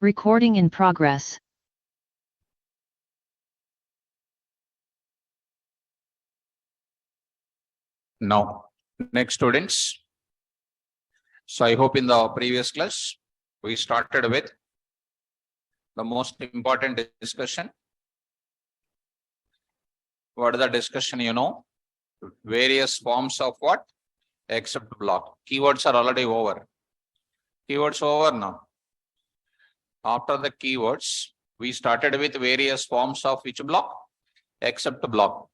Recording in progress. Now, next students. So I hope in the previous class, we started with the most important discussion. What is the discussion? Various forms of what? Except block. Keywords are already over. Keywords over now. After the keywords, we started with various forms of which block? Except block.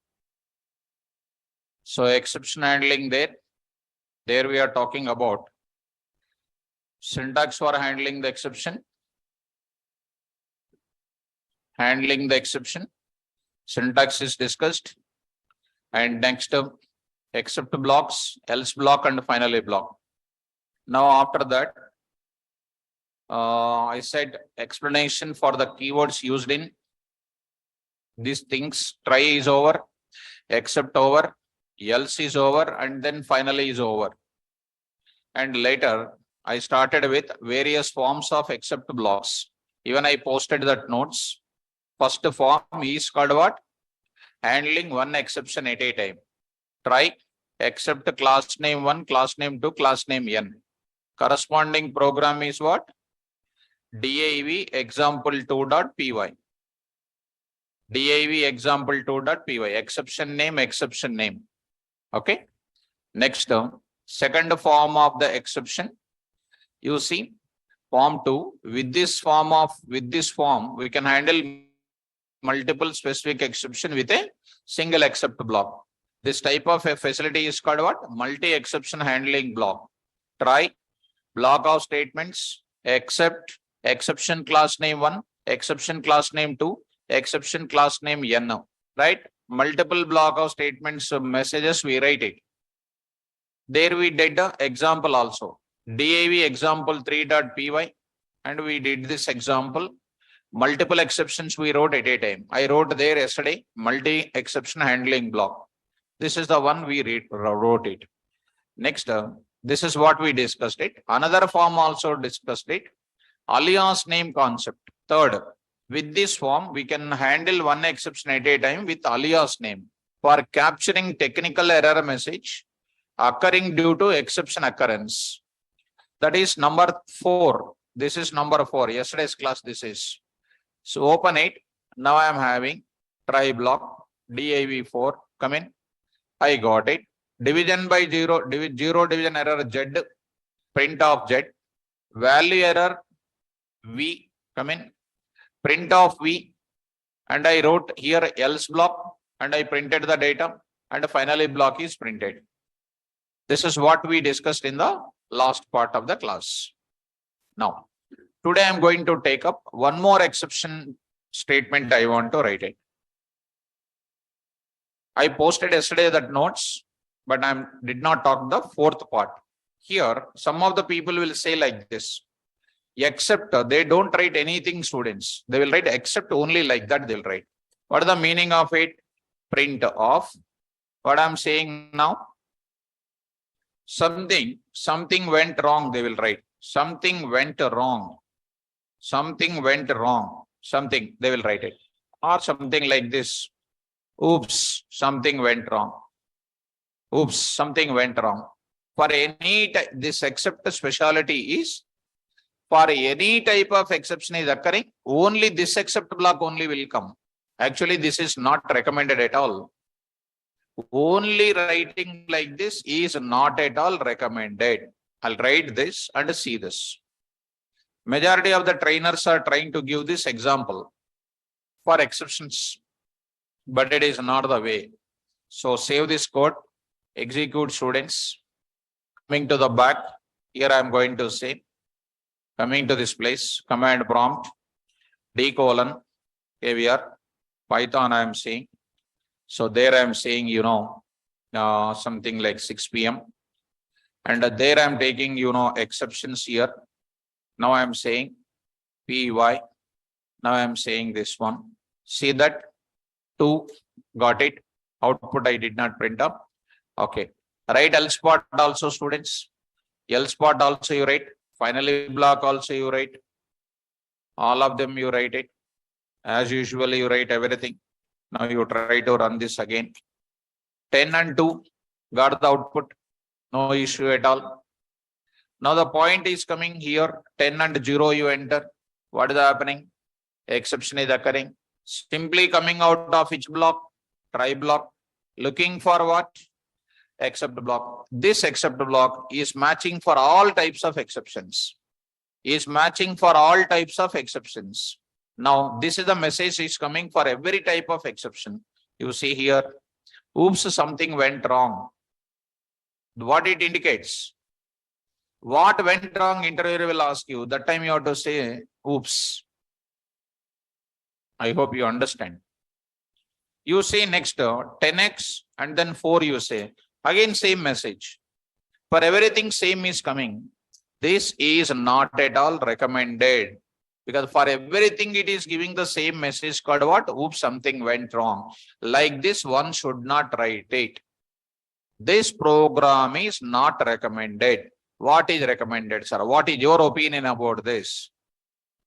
So exception handling there we are talking about syntax for handling the exception. Handling the exception. Syntax is discussed. And next, except blocks, else block, and finally block. Now, after that, I said explanation for the keywords used in these things. Try is over, except over, else is over, and then finally is over. And later, I started with various forms of except blocks. Even I posted that notes. First form is called what? Handling one exception at a time. Try except class name 1, class name 2, class name n. Corresponding program is what? div example2.py. div example2.py. Exception name. Okay. Next, second form of the exception. You see, form 2. With this form, we can handle multiple specific exception with a single except block. This type of a facility is called what? Multi-exception handling block. Try block of statements, except, exception class name 1, exception class name 2, exception class name n. Right? Multiple block of statements, messages, we write it. There we did the example also. div example3.py, and we did this example. Multiple exceptions we wrote at a time. I wrote there yesterday, multi-exception handling block. This is the one we wrote it. Next, this is what we discussed it. Another form also discussed it. Alias name concept. Third, with this form, we can handle one exception at a time with alias name for capturing technical error message occurring due to exception occurrence. That is number 4. This is number 4. Yesterday's class this is. So open it. Now I am having try block div4. Come in. I got it. Division by 0 division error z, print of z, value error v, come in, print of v, and I wrote here else block, and I printed the data, and finally block is printed. This is what we discussed in the last part of the class. Now, today I am going to take up one more exception statement. I want to write it. I posted yesterday that notes, but I did not talk the fourth part. Here, some of the people will say like this, except they don't write anything, students. They will write except only like that they'll write. What is the meaning of it? Print of. What I'm saying now? Something went wrong, they will write. Something went wrong. Something went wrong. Something, they will write it. Or something like this. Oops, something went wrong. Oops, something went wrong. For any type, this except speciality is for any type of exception is occurring, only this except block only will come. Actually, this is not recommended at all. Only writing like this is not at all recommended. I'll write this and see this. Majority of the trainers are trying to give this example for exceptions, but it is not the way. So save this code, execute students. Coming to the back, here I am going to say, coming to this place, command prompt, d:, KVR, Python I am saying. So there I am saying, something like 6 p.m. And there I am taking, exceptions here. Now I am saying py. Now I am saying this one. See that 2, got it. Output I did not print up. Okay. Write else part also, students. Else part also you write. Finally block also you write. All of them you write it. As usually you write everything. Now you try to run this again. 10 and 2 got the output. No issue at all. Now the point is coming here. 10 and 0 you enter. What is happening? Exception is occurring. Simply coming out of each block? Try block. Looking for what? Except block. This except block is matching for all types of exceptions. Is matching for all types of exceptions. Now, this is the message is coming for every type of exception. You see here, oops, something went wrong. What it indicates? What went wrong, interviewer will ask you. That time you have to say, oops. I hope you understand. You say next 10x and then 4 you say. Again, same message. For everything, same is coming. This is not at all recommended. Because for everything, it is giving the same message called what? Oops, something went wrong. Like this, one should not write it. This program is not recommended. What is recommended, sir? What is your opinion about this?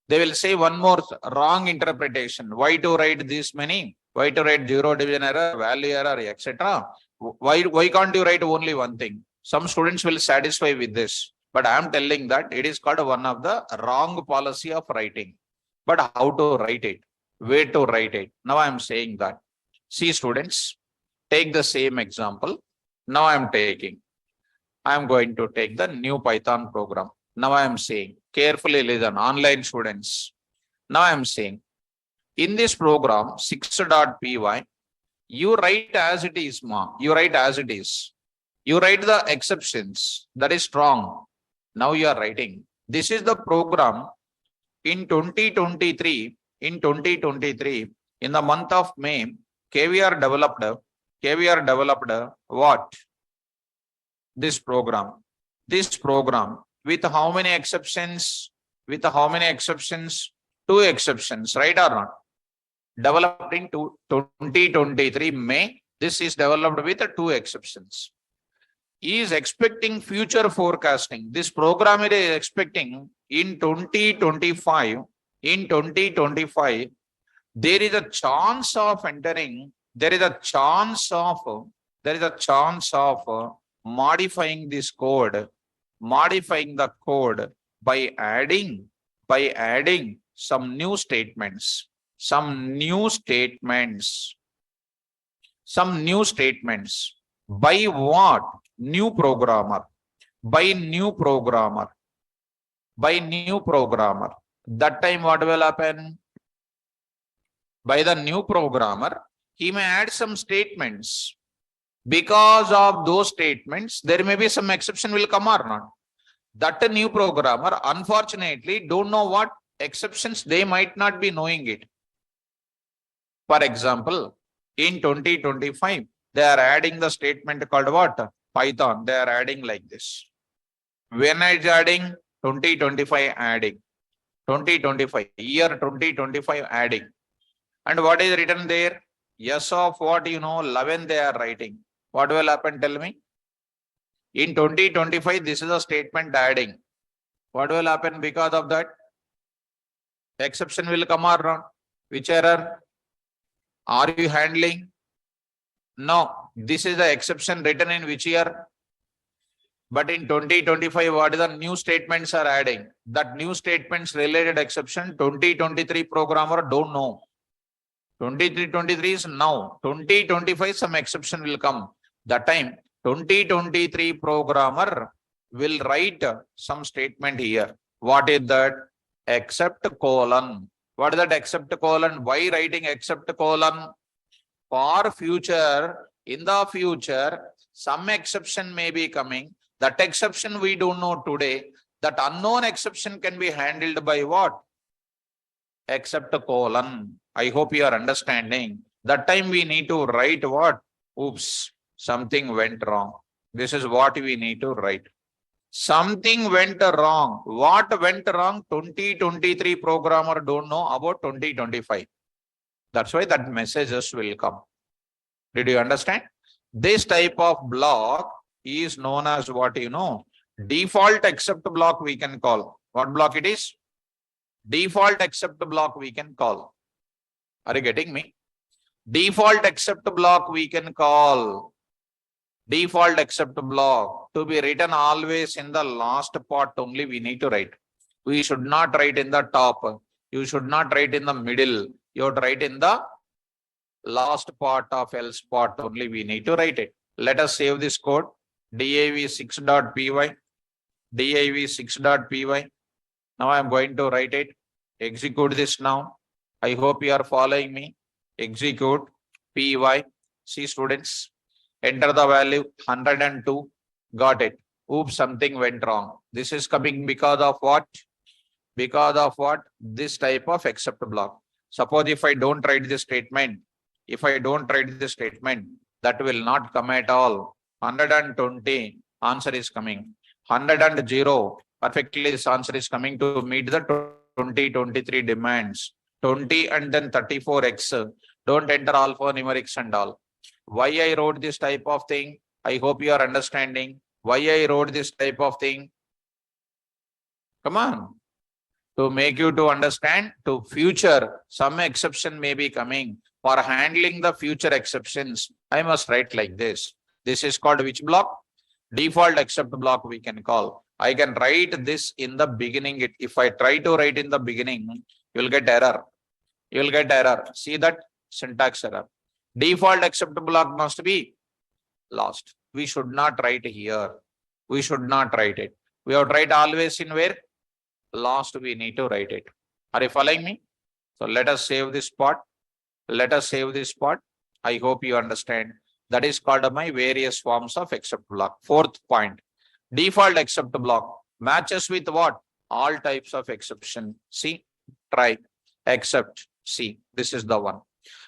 They will say one more wrong interpretation. Why to write this many? Why to write zero division error, value error, etc.? Why can't you write only one thing? Some students will satisfy with this. But I am telling that it is called one of the wrong policy of writing. But how to write it? Where to write it? Now I am saying that. See students, take the same example. Now I am going to take the new Python program. Now I am saying, carefully listen, online students. Now I am saying, in this program, 6.py, you write as it is, ma. You write as it is. You write the exceptions. That is strong. Now you are writing. This is the program in 2023. In 2023, in the month of May, KVR developed what? This program. This program with how many exceptions? With how many exceptions? 2 exceptions, right or not? Developed in 2023 May. This is developed with 2 exceptions. He is expecting future forecasting. This program is expecting in 2025. In 2025, there is a chance of entering. There is a chance of modifying this code, modifying the code by adding some new statements. By what? New programmer. By new programmer. That time what will happen? By the new programmer, he may add some statements. Because of those statements, there may be some exception will come or not. That new programmer, unfortunately, don't know what exceptions, they might not be knowing it. For example, in 2025, they are adding the statement called what? Python. They are adding like this. When is adding? 2025 adding. 2025, year 2025 adding. And what is written there? Yes of what? 11 they are writing. What will happen? Tell me. In 2025, this is a statement adding. What will happen because of that? Exception will come or not? Which error are you handling? No, this is the exception written in which year? But in 2025, what is the new statements are adding? That new statements related exception, 2023 programmer don't know. 2023 is now. 2025, some exception will come. That time, 2023 programmer will write some statement here. What is that? Except colon. What is that except colon? Why writing except colon? For future, in the future, some exception may be coming. That exception we don't know today. That unknown exception can be handled by what? Except colon. I hope you are understanding. That time we need to write what? Oops, something went wrong. This is what we need to write. Something went wrong. What went wrong? 2023 programmer don't know about 2025. That's why that messages will come. Did you understand? This type of block is known as what? Default except block we can call. What block it is? Default except block we can call. Are you getting me? Default except block we can call. Default except block to be written always in the last part only we need to write. We should not write in the top. You should not write in the middle. You have to write in the last part of else part only we need to write it. Let us save this code. div6.py. div6.py. Now I am going to write it. Execute this now. I hope you are following me. Execute py. See students, enter the value 102. Got it. Oops, something went wrong. This is coming because of what? Because of what? This type of except block. Suppose if I don't write this statement, that will not come at all. 120, answer is coming. 100, perfectly this answer is coming to meet the 2023 demands. 20 and then 34x. Don't enter alphanumerics and all. Why I wrote this type of thing? I hope you are understanding. Why I wrote this type of thing? Come on. To make you to understand, to future, some exception may be coming. For handling the future exceptions, I must write like this. This is called which block? Default except block we can call. I can write this in the beginning. If I try to write in the beginning, you will get error. You will get error. See that syntax error. Default except block must be last. We should not write here. We should not write it. We have to write always in where? Last we need to write it. Are you following me? So let us save this part. Let us save this part. I hope you understand. That is called my various forms of except block. Fourth point. Default except block matches with what? All types of exception. See, try, except. See, this is the one.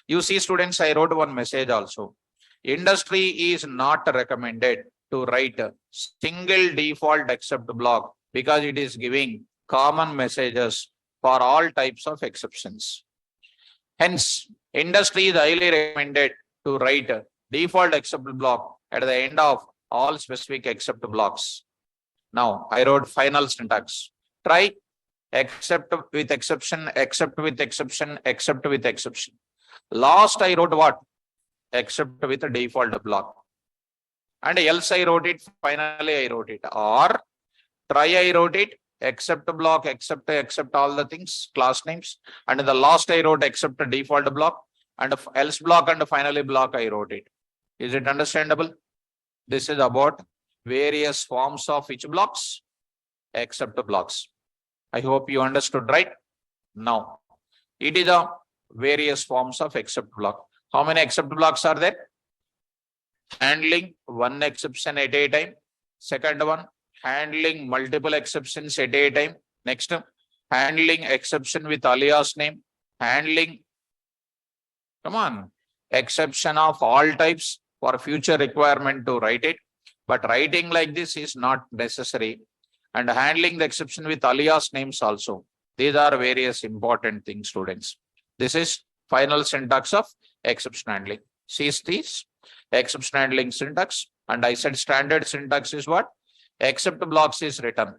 You see students, I wrote one message also. Industry is not recommended to write a single default except block because it is giving common messages for all types of exceptions. Hence, industry is highly recommended to write a default except block at the end of all specific except blocks. Now, I wrote final syntax. Try except with exception, except with exception, except with exception. Last, I wrote what? Except with a default block. And else I wrote it, finally I wrote it. Or try I wrote it, except block, except all the things, class names. And in the last I wrote except a default block. And else block and finally block I wrote it. Is it understandable? This is about various forms of which blocks? Except blocks. I hope you understood, right? Now, it is a various forms of except block. How many except blocks are there? Handling one exception at a time. Second one, handling multiple exceptions at a time. Next, handling exception with alias name. Handling, come on, exception of all types for future requirement to write it. But writing like this is not necessary. And handling the exception with alias names also. These are various important things, students. This is final syntax of exception handling. See this exception handling syntax. And I said standard syntax is what? Except blocks is written.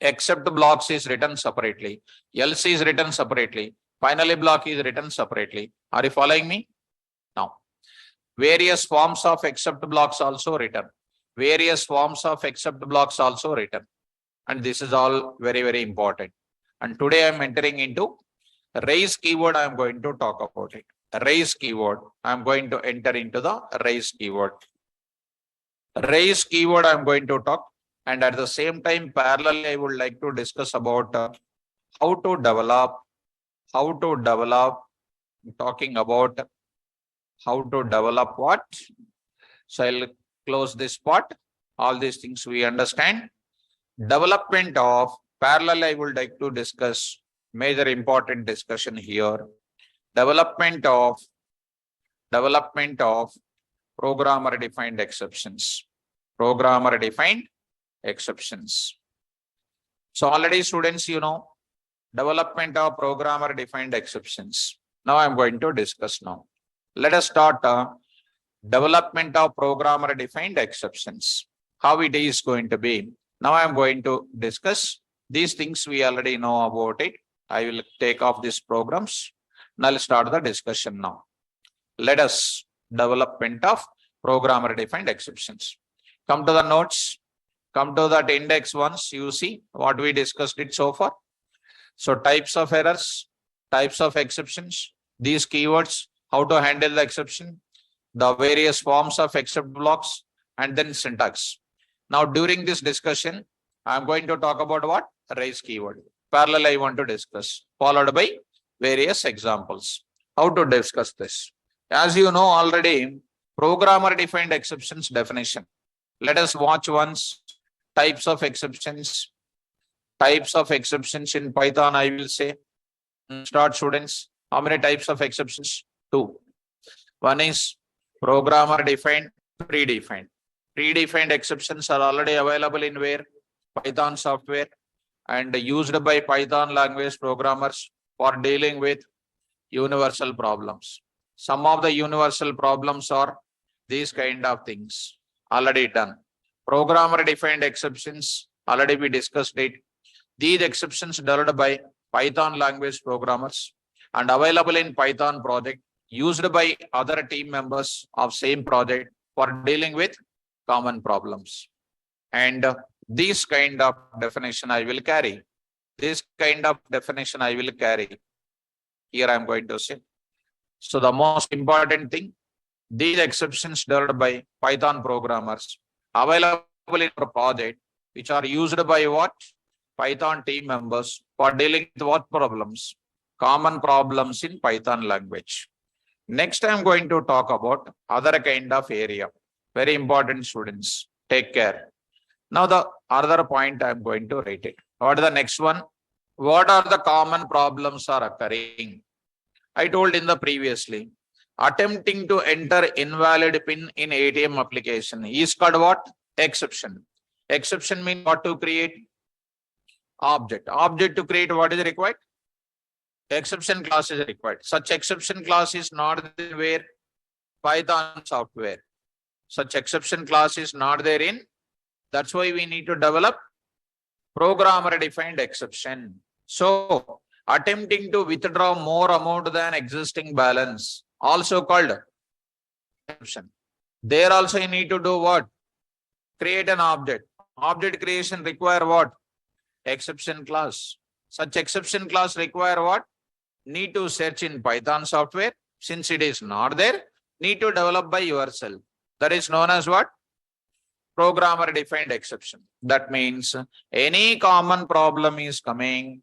Except blocks is written separately. Else is written separately. Finally block is written separately. Are you following me? Now, various forms of except blocks also written. Various forms of except blocks also written. And this is all very, very important. And today I am entering into raise keyword. I am going to talk about it. Raise keyword. I am going to enter into the raise keyword. Raise keyword I am going to talk. And at the same time, parallelly, I would like to discuss about how to develop. I'm talking about how to develop what? So I'll close this part. All these things we understand. Development of parallel, I would like to discuss major important discussion here. Development of programmer defined exceptions. Programmer defined exceptions. So already students, you know, development of programmer defined exceptions. Now I'm going to discuss now. Let us start development of programmer defined exceptions. How it is going to be. Now I'm going to discuss these things we already know about it. I will take off these programs. Now let's start the discussion now. Let us development of programmer defined exceptions. Come to the notes. Come to that index once. You see what we discussed it so far. So types of errors, types of exceptions, these keywords, how to handle the exception, the various forms of except blocks, and then syntax. Now during this discussion, I am going to talk about what? Raise keyword. Parallel I want to discuss, followed by various examples. How to discuss this? As you know already, programmer defined exceptions definition. Let us watch once types of exceptions. Types of exceptions in Python, I will say. Start students. How many types of exceptions? 2. One is programmer defined, predefined. Predefined exceptions are already available in where? Python software, and used by Python language programmers for dealing with universal problems. Some of the universal problems are these kind of things already done. Programmer defined exceptions, already we discussed it. These exceptions developed by Python language programmers and available in Python project, used by other team members of same project for dealing with common problems. And this kind of definition I will carry. This kind of definition I will carry. Here I am going to say. So the most important thing, these exceptions developed by Python programmers available in our project, which are used by what? Python team members for dealing with what problems? Common problems in Python language. Next, I am going to talk about other kind of area. Very important, students. Take care. Now, the other point I am going to write it. What is the next one? What are the common problems are occurring? I told in the previously, attempting to enter invalid PIN in ATM application is called what? Exception. Exception means what to create? Object. Object to create what is required? Exception class is required. Such exception class is not there where? Python software. Such exception class is not there in. That's why we need to develop programmer defined exception. So attempting to withdraw more amount than existing balance, also called exception. There also you need to do what? Create an object. Object creation require what? Exception class. Such exception class require what? Need to search in Python software. Since it is not there, need to develop by yourself. That is known as what? Programmer defined exception. That means any common problem is coming.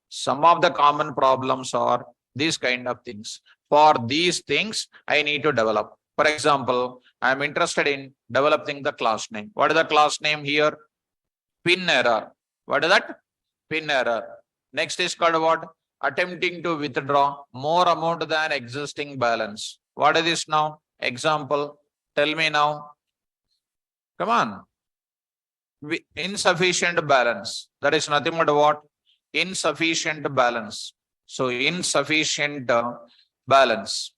Some of the common problems are these kind of things. For these things, I need to develop. For example, I am interested in developing the class name. What is the class name here? PIN error. What is that? PIN error. Next is called what? Attempting to withdraw more amount than existing balance. What is this now? Example. Tell me now. Come on. Insufficient balance. That is nothing but what? Insufficient balance. So insufficient balance.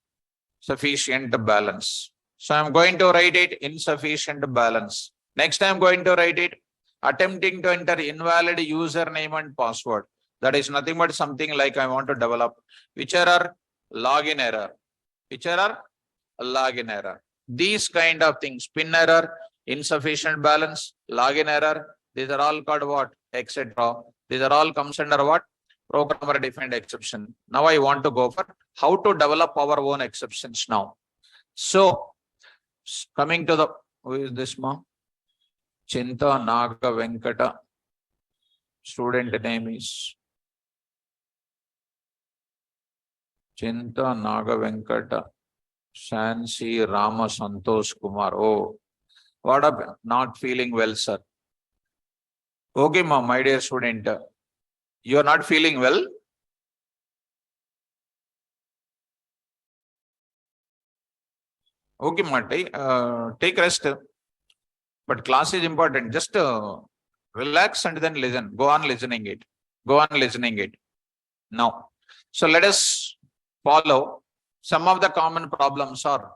Sufficient balance. So I'm going to write it insufficient balance. Next I'm going to write it attempting to enter invalid username and password. That is nothing but something like I want to develop. Which error? Login error. Which error? Login error. These kind of things, PIN error, insufficient balance, login error, these are all called what? Etc. These are all comes under what? Programmer defined exception. Now I want to go for how to develop our own exceptions now. So coming to the, who is this ma? Chinta Naga Venkata. Student name is Chinta Naga Venkata. Shansi Rama Santosh Kumar. Oh, what up? Not feeling well, sir. Okay, ma'am, my dear student. You are not feeling well? Okay, ma'am, take rest. But class is important. Just relax and then listen. Go on listening it. Now, so let us follow. Some of the common problems are,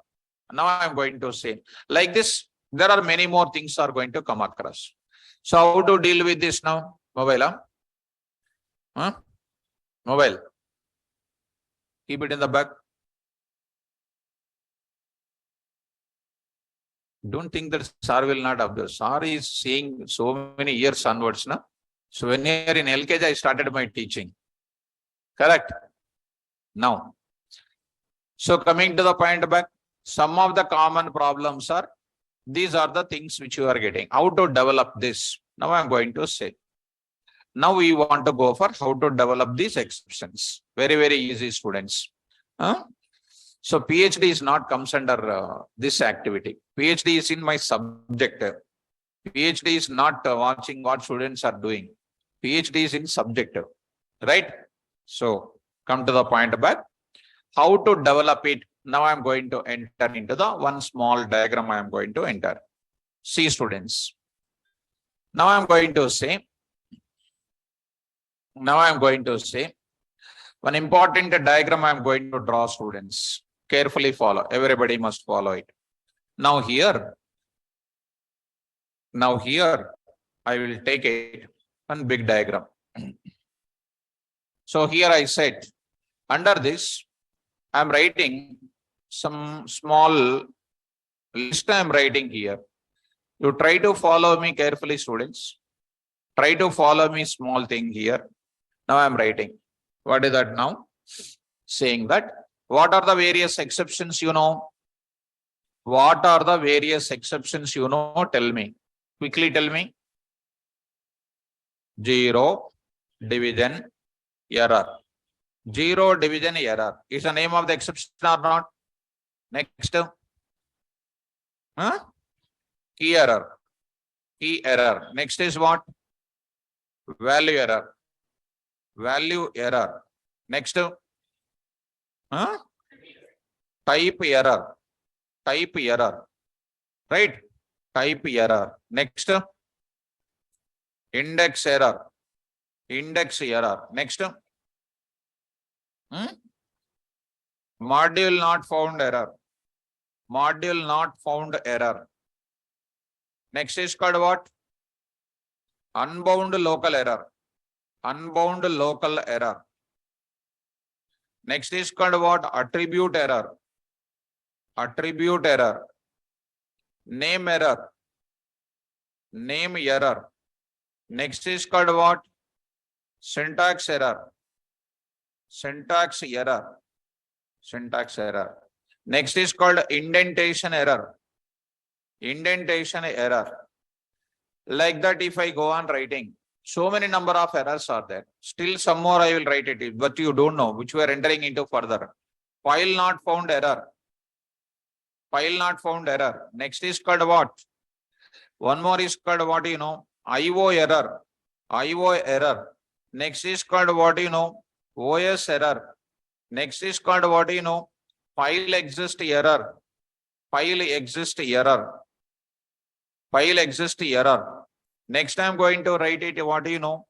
now I am going to say, like this, there are many more things are going to come across. So how to deal with this now? Mobile. Huh? Mobile. Keep it in the back. Don't think that sir will not observe. Sir is seeing so many years onwards. Na? So when you are in LKG, I started my teaching. Correct? Now. So coming to the point back, some of the common problems are, these are the things which you are getting. How to develop this? Now I am going to say. Now we want to go for how to develop these exceptions. Very, very easy, students. So PhD is not comes under this activity. PhD is in my subject. PhD is not watching what students are doing. PhD is in subject, right? So come to the point back. How to develop it? Now I am going to enter into the one small diagram I am going to enter. See, students. Now I am going to say, one important diagram I am going to draw, students. Carefully follow. Everybody must follow it. Now here I will take it one big diagram. So here I said, under this, I am writing some small list I am writing here. You try to follow me carefully, students. Try to follow me small thing here. Now I am writing. What is that now? Saying that, what are the various exceptions you know? What are the various exceptions you know? Tell me. Quickly tell me. Zero division error. Zero division error is the name of the exception or not? Next. Key error. Key error. Next is what? Value error. Value error. Next. Type error. Type error. Right? Type error. Next. Index error. Index error. Next. Module not found error. Module not found error. Next is called what? Unbound local error. Unbound local error. Next is called what? Attribute error. Attribute error. Name error. Name error. Next is called what? Syntax error. Syntax error. Syntax error. Next is called indentation error. Indentation error. Like that, if I go on writing, so many number of errors are there. Still some more I will write it, but you don't know, which we are entering into further. File not found error. File not found error. Next is called what? One more is called what you know? IO error. IO error. Next is called what you know? OS error. Next is called what you know? File exist error. File exist error. File exist error. Next I am going to write it, what do you know?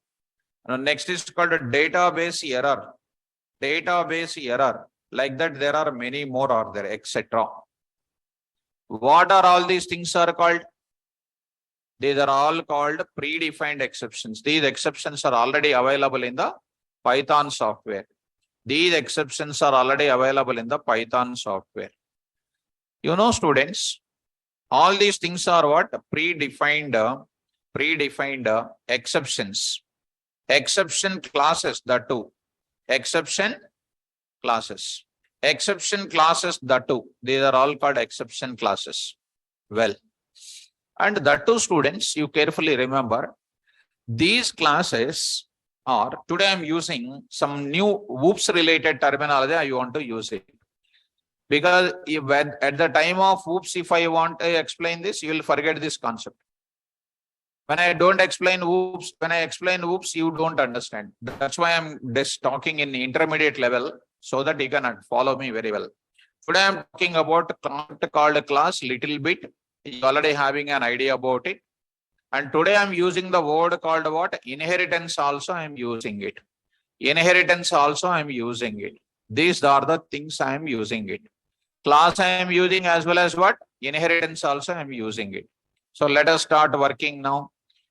Next is called a database error. Database error. Like that, there are many more are there, etc. What are all these things are called? These are all called predefined exceptions. These exceptions are already available in the Python software. These exceptions are already available in the Python software. You know, students, all these things are what? Predefined exceptions. Exception classes, that too. Exception classes. Exception classes, that too. These are all called exception classes. Well, and that too, students, you carefully remember, these classes are, today I am using some new OOPS related terminology, I want to use it. Because if at the time of OOPS, if I want to explain this, you will forget this concept. When I don't explain OOPS, when I explain OOPS, you don't understand. That's why I'm just talking in the intermediate level so that you can follow me very well. Today I'm talking about a concept called class little bit. You're already having an idea about it. And today I'm using the word called what? Inheritance also I'm using it. Inheritance also I'm using it. These are the things I am using it. Class I am using as well as what? Inheritance also I am using it. So let us start working now.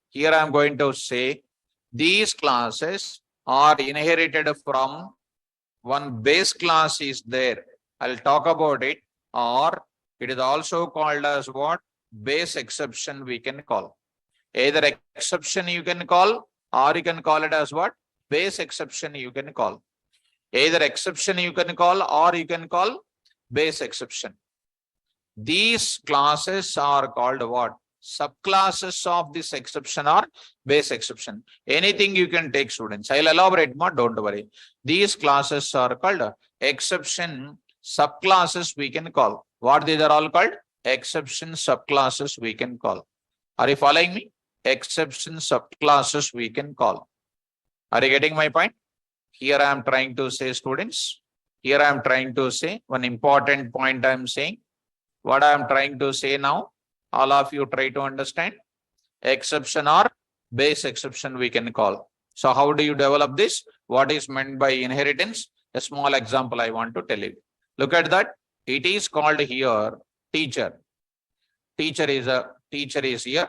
Here I am going to say these classes or inherited from one base class is there. I'll talk about it. Or it is also called as what? Base exception we can call. Either exception you can call, or you can call it as what? Base exception you can call. Either exception you can call, or you can call base exception. These classes are called what? Subclasses of this exception or base exception. Anything you can take, students. I'll elaborate more, don't worry. These classes are called exception subclasses we can call. What these are all called? Exception subclasses we can call. Are you following me? Exception subclasses we can call. Are you getting my point? Here I am trying to say, students, here I am trying to say one important point I am saying. What I am trying to say now, all of you try to understand. Exception or base exception we can call. So how do you develop this? What is meant by inheritance? A small example I want to tell you. Look at that. It is called here teacher. Teacher is here.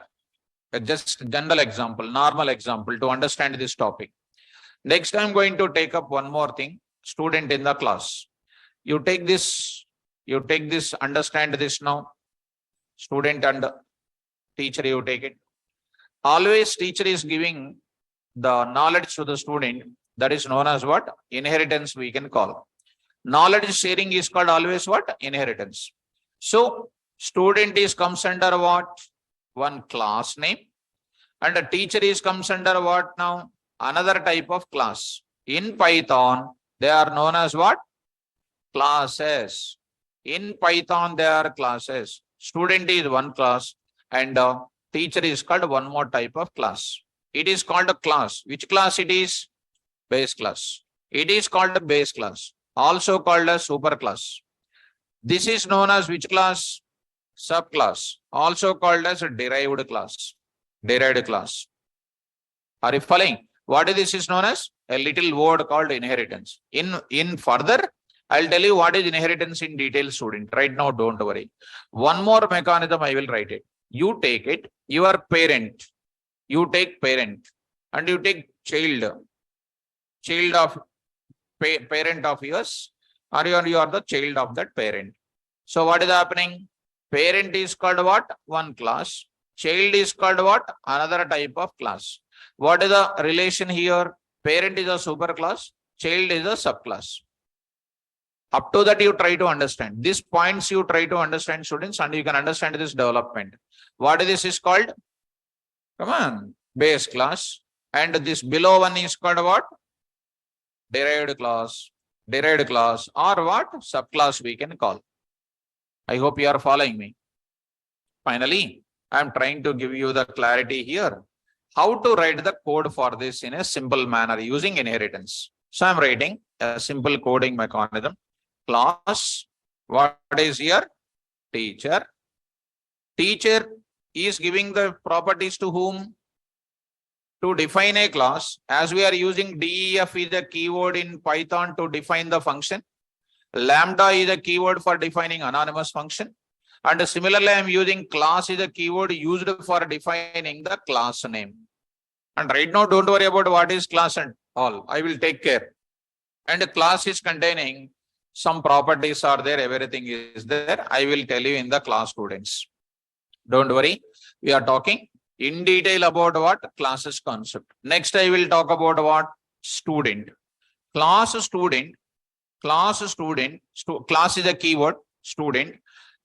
Just general example, normal example to understand this topic. Next, I'm going to take up one more thing. Student in the class. You take this, understand this now. Student and teacher, you take it. Always teacher is giving the knowledge to the student. That is known as what? Inheritance we can call. Knowledge sharing is called always what? Inheritance. So student is comes under what? One class name. And a teacher is comes under what now? Another type of class. In Python, they are known as what? Classes. In Python, they are classes. Student is one class and teacher is called one more type of class. It is called a class. Which class it is? Base class. It is called a base class. Also called a super class. This is known as which class? Subclass. Also called as a derived class. Derived class. Are you following? What this is known as? A little word called inheritance. In further, I'll tell you what is inheritance in detail, student. Right now, don't worry. One more mechanism I will write it. You take it, your parent. You take parent and you take child of parent of yours, or you are the child of that parent. So what is happening? Parent is called what? One class. Child is called what? Another type of class. What is the relation here? Parent is a superclass, child is a subclass. Up to that you try to understand. These points you try to understand, students, and you can understand this development. What this is called? Come on, base class. And this below one is called what? Derived class. Derived class or what? Subclass we can call. I hope you are following me. Finally, I am trying to give you the clarity here. How to write the code for this in a simple manner using inheritance. So I'm writing a simple coding mechanism. Class, what is here? Teacher. Teacher is giving the properties to whom? To define a class. As we are using def is a keyword in Python to define the function. Lambda is a keyword for defining anonymous function. And similarly, I am using class is a keyword used for defining the class name. And right now, don't worry about what is class and all. I will take care. And the class is containing some properties are there, everything is there. I will tell you in the class, students. Don't worry. We are talking in detail about what? Classes concept. Next, I will talk about what? Student. Class student. Class student. Class is a keyword. Student.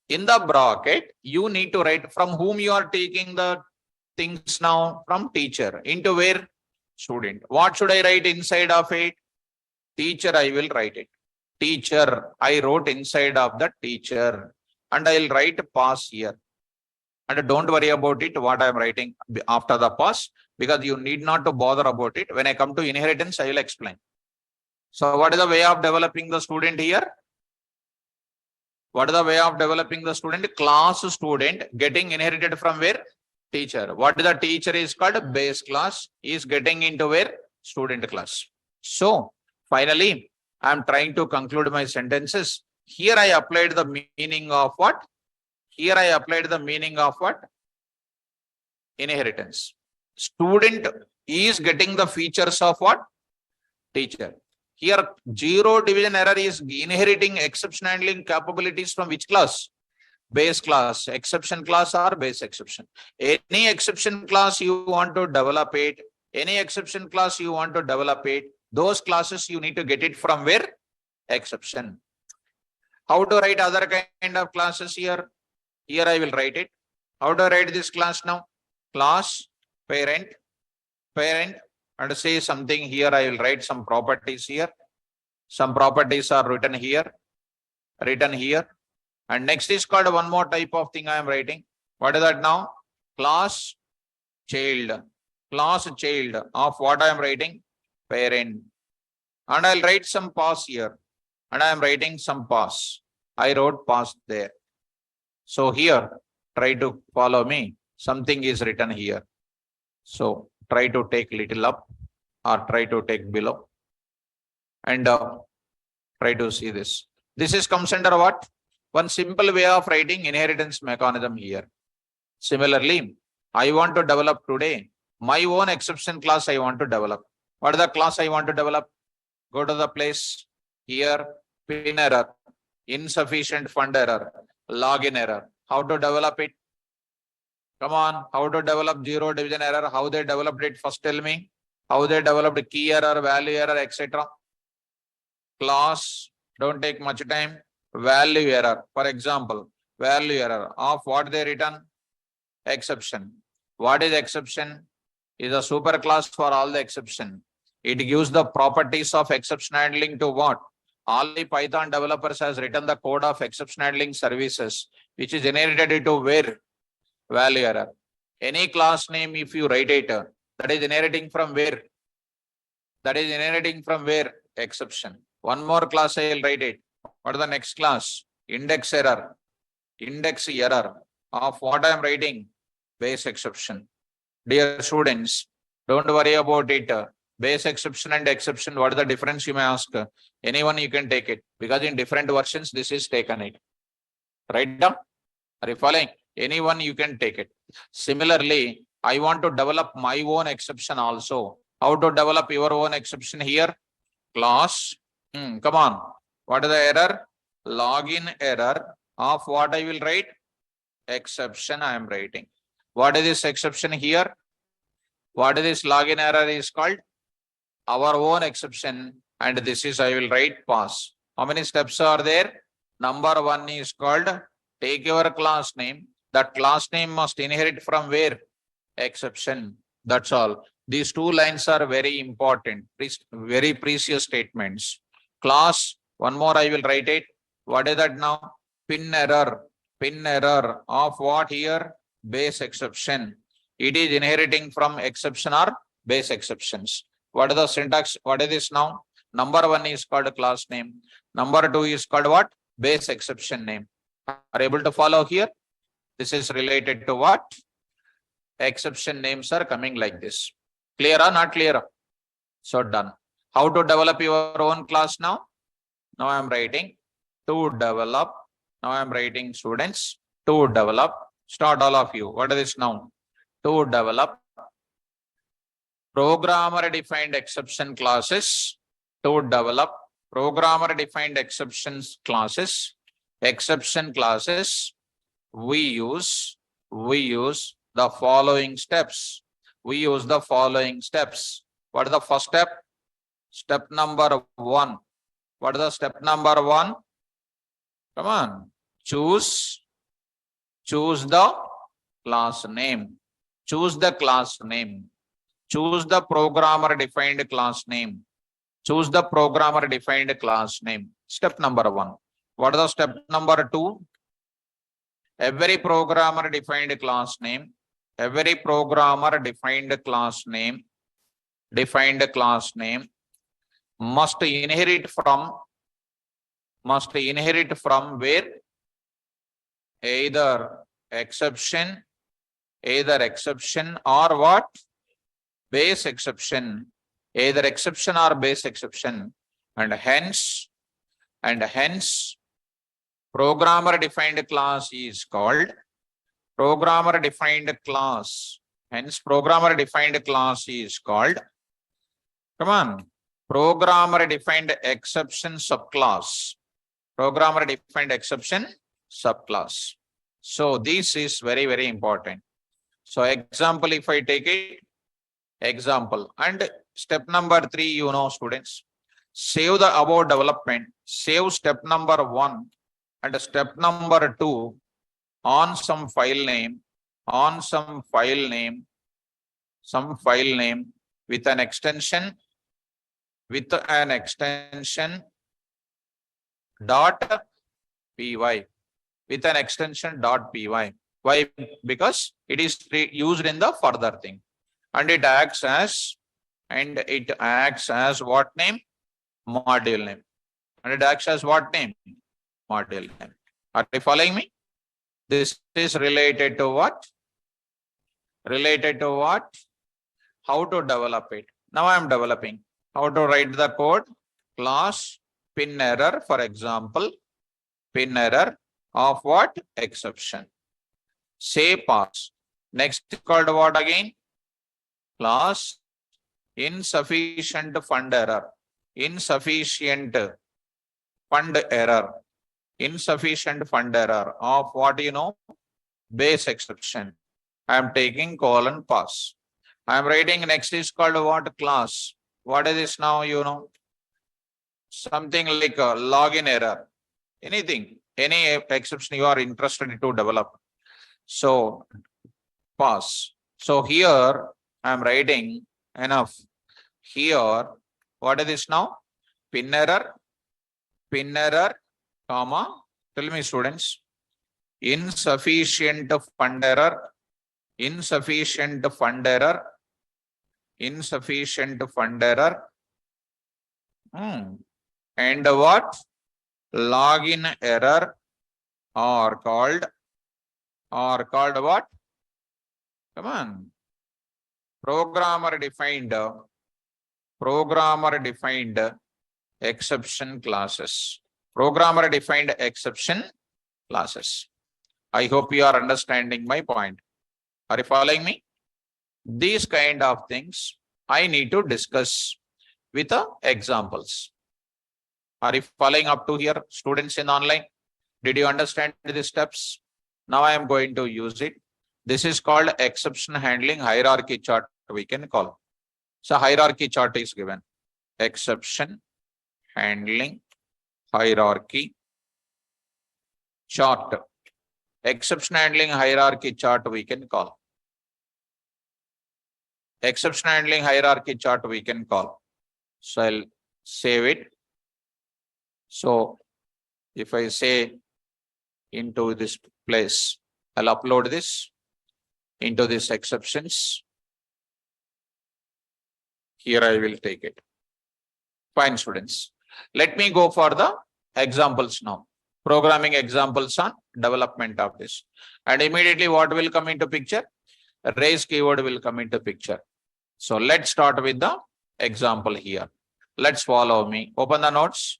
In the bracket, you need to write from whom you are taking the things now. From teacher. Into where? Student. What should I write inside of it? Teacher, I will write it. Teacher, I wrote inside of the teacher. And I will write pass here. And don't worry about it, what I am writing after the pass, because you need not to bother about it. When I come to inheritance, I will explain. So what is the way of developing the student here? What is the way of developing the student? Class student getting inherited from where? Teacher. What is the teacher is called? Base class is getting into where? Student class. So finally, I am trying to conclude my sentences. Here I applied the meaning of what? Here I applied the meaning of what? Inheritance. Student is getting the features of what? teacher. Here, zero division error is inheriting exception handling capabilities from which class? Base class, exception class or base exception. Any exception class you want to develop it, any exception class you want to develop it, those classes you need to get it from where? Exception. How to write other kind of classes here? Here I will write it. How to write this class now? Class, parent, and say something here. I will write some properties here. Some properties are written here. And next is called one more type of thing I am writing. What is that now? Class child. Class child of what I am writing? Parent. And I'll write some pass here. And I am writing some pass. I wrote pass there. So here, try to follow me. Something is written here. So try to take little up or try to take below. And try to see this. This is comes under what? One simple way of writing inheritance mechanism here. Similarly, I want to develop today my own exception class I want to develop. What is the class I want to develop? Go to the place here, pin error, insufficient fund error, login error. How to develop it? Come on, how to develop zero division error? How they developed it? First tell me. How they developed key error, value error, etc. Class, don't take much time. Value error, for example, value error of what they written? Exception. What is exception? Is a super class for all the exception. It gives the properties of exception handling to what? All the Python developers has written the code of exception handling services, which is inherited into where? Value error. Any class name, if you write it, that is inheriting from where? That is inheriting from where? Exception. One more class I will write it. What is the next class? Index error. Index error of what I am writing? Base exception. Dear students, don't worry about it. Base exception and exception, what is the difference you may ask? Anyone you can take it because in different versions this is taken it. Write down. Are you following? Anyone you can take it. Similarly, I want to develop my own exception also. How to develop your own exception here? Class. Come on. What is the error? Login error of what I will write? Exception I am writing. What is this exception here? What is this login error is called? Our own exception, and this is I will write pass. How many steps are there? Number one is called take your class name. That class name must inherit from where? Exception. That's all. These two lines are very important, very precious statements. Class, one more I will write it. What is that now? Pin error. Pin error of what here? Base exception. It is inheriting from exception or base exceptions. What is the syntax? What is this now? Number one is called class name. Number two is called what? Base exception name. Are you able to follow here? This is related to what? Exception names are coming like this. Clear or not clear? So done. How to develop your own class now? Now I am writing to develop. Now I am writing students to develop. Start all of you. What is this now? To develop programmer defined exception classes. To develop programmer defined exceptions classes. Exception classes. We use the following steps. We use the following steps. What is the first step? Step number one. What is the step number one? Come on. Choose the class name. Choose the class name. Choose the programmer defined class name. Choose the programmer defined class name. Step number one. What is the step number two? Every programmer defined class name. Every programmer defined class name. Must inherit from where? Either exception or what? Base exception. Either exception or base exception. And hence programmer defined class is called programmer defined class. Hence programmer defined class is called, come on, programmer defined exception subclass. Programmer defined exception subclass. So this is very, very important. So example, if I take it, example, and step number 3, you know, students, save the above development, save step number 1 and step number 2 on some file name, some file name with an extension dot py, with an extension dot py. Why? Because it is used in the further thing, and it acts as what name? Module name. And it acts as what name? Module name. Are you following me? This is related to what? Related to what? How to develop it. Now I am developing. How to write the code? Class pin error, for example, pin error of what? Exception. Say pass. Next called what again? Class insufficient fund error. Insufficient fund error. Insufficient fund error of what, you know? Base exception. I am taking colon pass. I am writing next is called what? Class. What is this now, you know? Something like a login error. Anything, any exception you are interested to develop. So pass. So here I am writing enough. Here, what is this now? Pin error, comma. Tell me, students. Insufficient fund error, insufficient fund error, insufficient fund error. And what? Login error are called what? Come on. Programmer defined exception classes. Programmer defined exception classes. I hope you are understanding my point. Are you following me? These kind of things I need to discuss with examples. Are you following up to here, students in online? Did you understand the steps? Now I am going to use it. This is called exception handling hierarchy chart, we can call. So hierarchy chart is given. Exception handling hierarchy chart. Exception handling hierarchy chart we can call. Exception handling hierarchy chart we can call. So I'll save it. So if I say into this place, I'll upload this into this exceptions. Here I will take it. Fine, students. Let me go for the examples now. Programming examples on development of this. And immediately what will come into picture? Raise keyword will come into picture. So let's start with the example here. Let's follow me. Open the notes.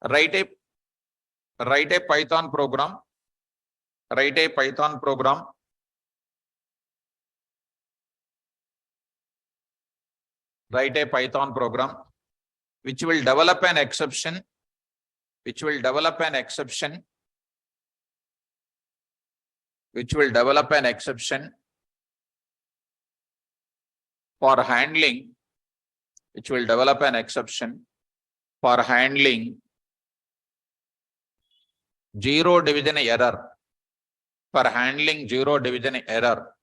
Write a Python program. Write a Python program. Write a Python program which will develop an exception. Which will develop an exception for handling. Which will develop an exception for handling zero division error. For handling zero division error.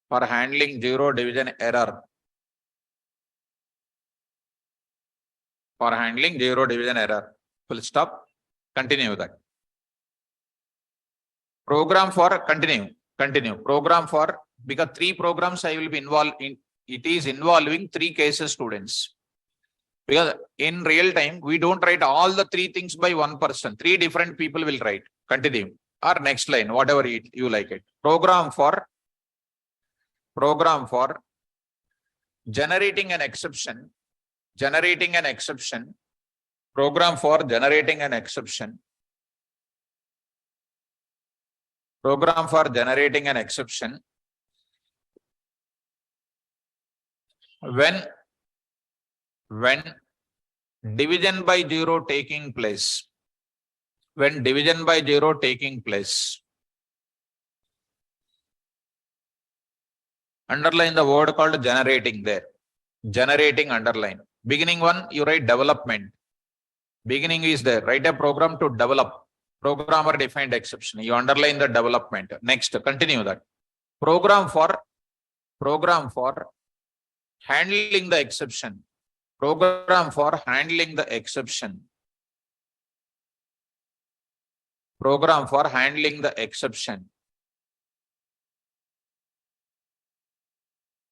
For handling zero division error. For handling zero division error. Full stop. Continue that. Program for continue. Program for, because 3 programs I will be involved in. It is involving 3 cases, students. Because in real time, we don't write all the 3 things by one person. 3 different people will write. Continue. Or next line, whatever you like it. Program for generating an exception. Program for generating an exception. Program for generating an exception when division by 0 taking place, when division by 0 taking place, underline the word called generating there. Generating, underline. Beginning one, you write development. Beginning is there. Write a program to develop. Programmer defined exception. You underline the development. Next, continue that. Program for handling the exception. Program for handling the exception. Program for handling the exception.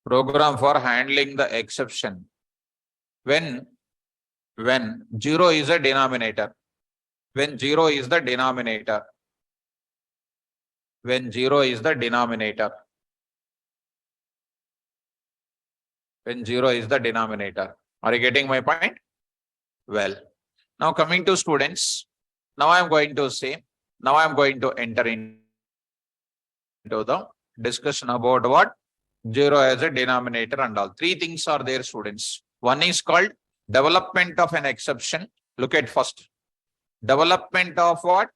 Program for handling the exception. When 0 is a denominator. When 0 is the denominator. When 0 is the denominator. When 0 is the denominator. Are you getting my point? Well, now coming to students, now I am going to enter into the discussion about what? 0 as a denominator and all. Three things are there, students. One is called development of an exception. Look at first. Development of what?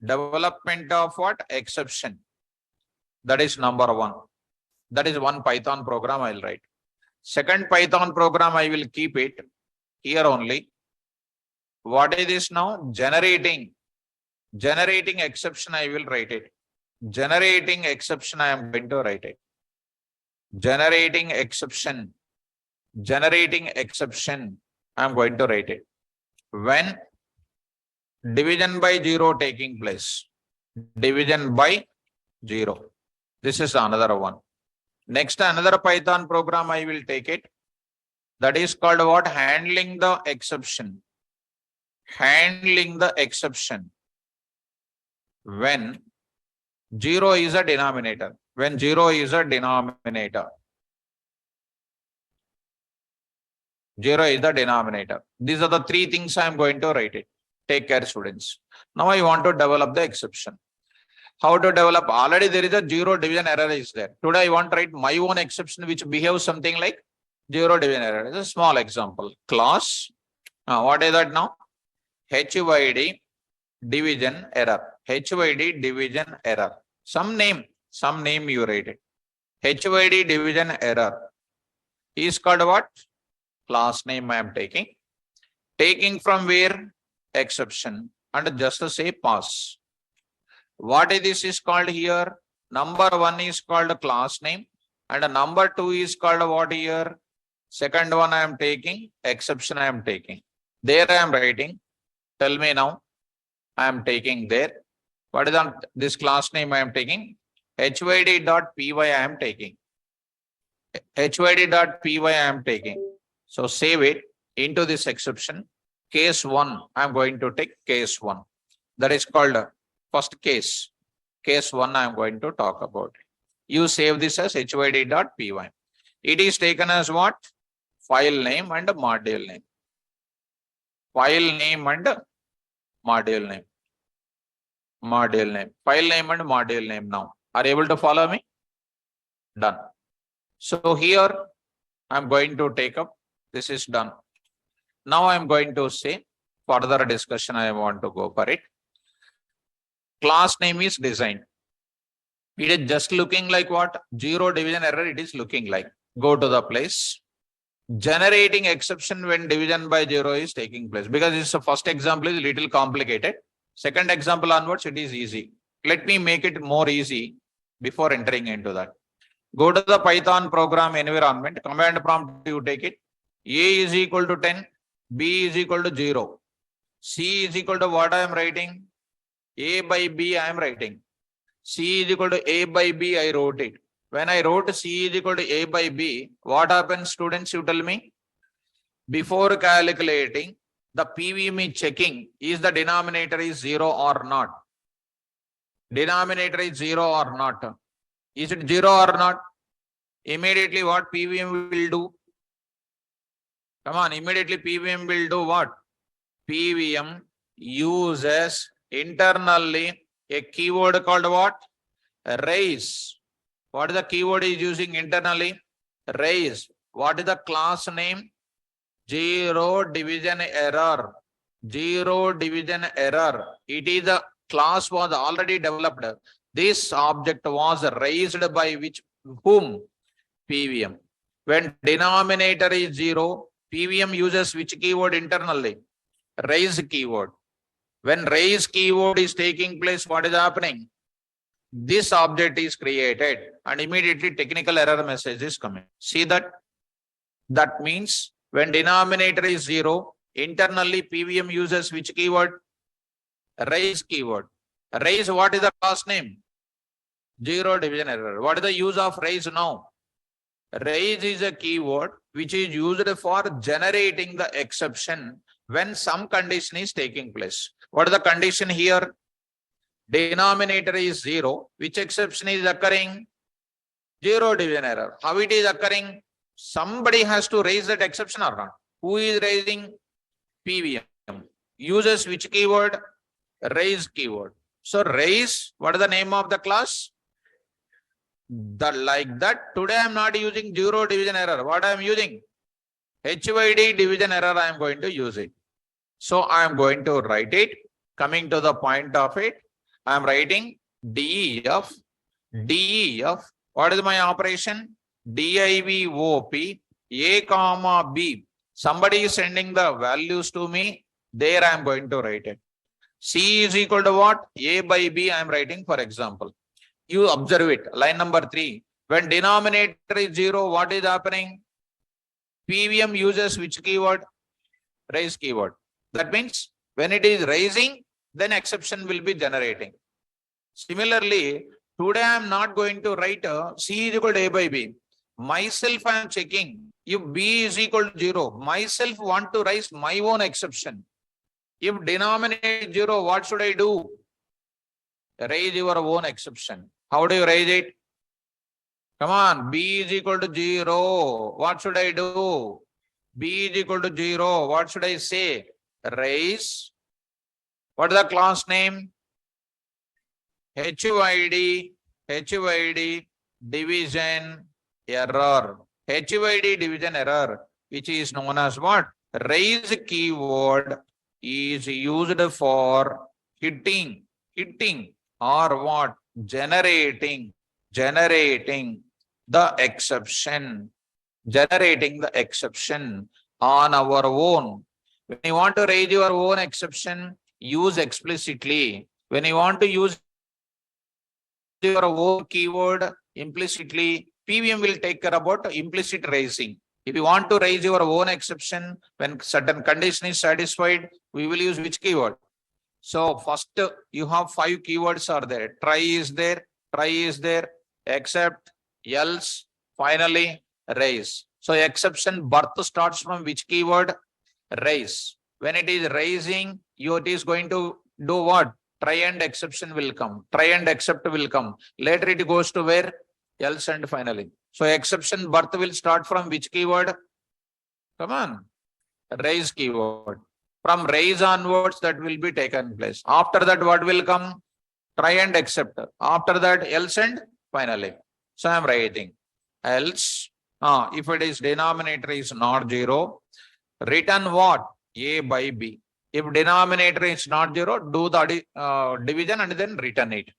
Development of what? Exception. That is number one. That is one Python program I will write. Second Python program I will keep it here only. What is this now? Generating exception I will write it. Generating exception I am going to write it. Generating exception I am going to write it. When division by 0 taking place. Division by 0. This is another one. Next, another Python program I will take it. That is called what? Handling the exception. Handling the exception. When 0 is a denominator. When 0 is a denominator. 0 is the denominator. These are the three things I am going to write it. Take care, students. Now I want to develop the exception. How to develop? Already there is a 0 division error is there. Today I want to write my own exception which behaves something like 0 division error. It's a small example. Class. What is that now? HYD division error. HYD division error. Some name you write it. HYD division error is called what? Class name I am taking. Taking from where? Exception. And just to say pass. What is this is called here? Number one is called class name. And number two is called what here? Second one I am taking. Exception I am taking. There I am writing. Tell me now. I am taking there. What is on this class name I am taking? HYD.py I am taking. HYD.py I am taking. So save it into this exception. Case 1, I am going to take case 1. That is called first case. Case 1 I am going to talk about. You save this as HYD.py. It is taken as what? File name and module name. File name and module name. Module name. File name and module name now. Are you able to follow me? Done. So here I am going to take up. This is done. Now I am going to say further discussion I want to go for it. Class name is design. It is just looking like what? 0 division error it is looking like. Go to the place. Generating exception when division by 0 is taking place. Because this first example is a little complicated. Second example onwards it is easy. Let me make it more easy before entering into that. Go to the Python program environment. Command prompt you take it. A is equal to 10. B is equal to 0. C is equal to what I am writing? A by B I am writing. C is equal to A by B I wrote it. When I wrote C is equal to A by B, what happens, students, you tell me? Before calculating, the PVM is checking, is the denominator is 0 or not? Denominator is 0 or not? Is it 0 or not? Immediately what PVM will do? Come on, immediately PVM will do what? PVM uses internally a keyword called what? Raise. What is the keyword is using internally? Raise. What is the class name? Zero division error. Zero division error. It is a class was already developed. This object was raised by which whom? PVM. When denominator is zero, PVM uses which keyword internally? Raise keyword. When raise keyword is taking place, what is happening? This object is created and immediately technical error message is coming. See that? That means when denominator is zero, internally PVM uses which keyword? Raise keyword. Raise, what is the class name? Zero division error. What is the use of raise now? Raise is a keyword which is used for generating the exception when some condition is taking place. What is the condition here? Denominator is zero. Which exception is occurring? Zero division error. How it is occurring? Somebody has to raise that exception or not? Who is raising? PVM. Uses which keyword? Raise keyword. So raise, what is the name of the class? Like that, today I am not using zero division error. What I am using? HYD division error I am going to use it. So I am going to write it. Coming to the point of it, I am writing DEF. DEF. What is my operation? DIVOP A comma B. Somebody is sending the values to me. There I am going to write it. C is equal to what? A by B I am writing, for example. You observe it. Line number 3. When denominator is zero, what is happening? PVM uses which keyword? Raise keyword. That means when it is raising, then exception will be generating. Similarly, today I am not going to write C is equal to A by B. Myself I am checking. If B is equal to 0, myself want to raise my own exception. If denominator is 0, what should I do? Raise your own exception. How do you raise it? Come on, B is equal to 0. What should I do? B is equal to 0. What should I say? Raise. What is the class name? HYD division error. HYD division error, which is known as what? Raise keyword is used for hitting or what? Generating the exception. Generating the exception on our own. When you want to raise your own exception, use explicitly. When you want to use your own keyword implicitly, PVM will take care about implicit raising. If you want to raise your own exception, when certain condition is satisfied, we will use which keyword? So first you have 5 keywords are there. Try is there, except, else, finally raise. So exception birth starts from which keyword? Raise. When it is raising, it is going to do what? Try and exception will come. Try and except will come. Later it goes to where? Else and finally. So exception birth will start from which keyword? Come on. Raise keyword. From raise onwards that will be taken place. After that what will come? Try and accept. After that else and finally. So I am writing else. If it is denominator is not 0, return what? A by B. If denominator is not 0, do the division and then return it.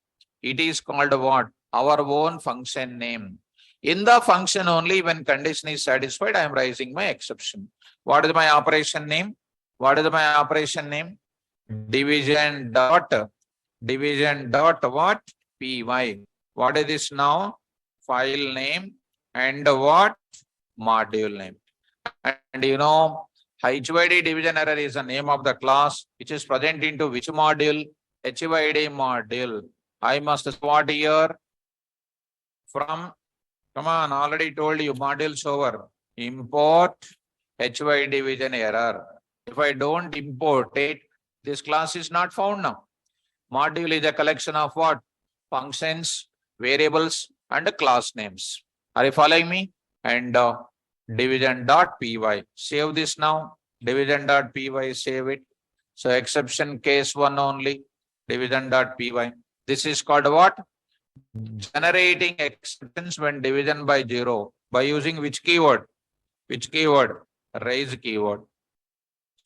It is called what? Our own function name. In the function only, when condition is satisfied, I am raising my exception. What is my operation name? What is my operation name? Division dot what? Py. What is this now? File name and what? Module name. And you know, HYD division error is the name of the class which is present into which module? HYD module. I must what here? From, come on, already told you modules over. Import HYD division error. If I don't import it, this class is not found now. Module is a collection of what? Functions, variables, and class names. Are you following me? And division.py. Save this now. Division.py, save it. So exception case 1 only. Division.py. This is called what? Generating exceptions when division by 0. By using which keyword? Which keyword? Raise keyword.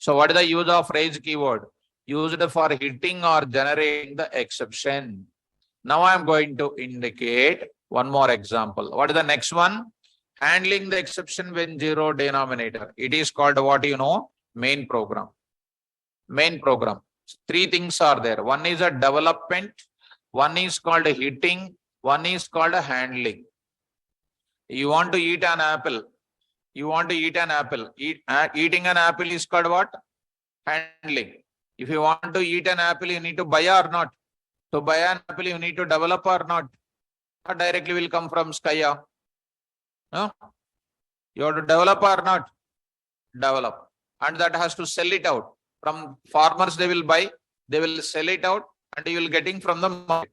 So what is the use of raise keyword? Used for hitting or generating the exception. Now I am going to indicate one more example. What is the next one? Handling the exception when zero denominator. It is called what you know? Main program. Main program. Three things are there. One is a development. One is called a hitting. One is called a handling. You want to eat an apple. You want to eat an apple. Eating an apple is called what? Handling. If you want to eat an apple, you need to buy or not. To buy an apple, you need to develop or not. Or directly will come from sky. No? You have to develop or not? Develop. And that has to sell it out. From farmers, they will buy, they will sell it out, and you will getting from the market.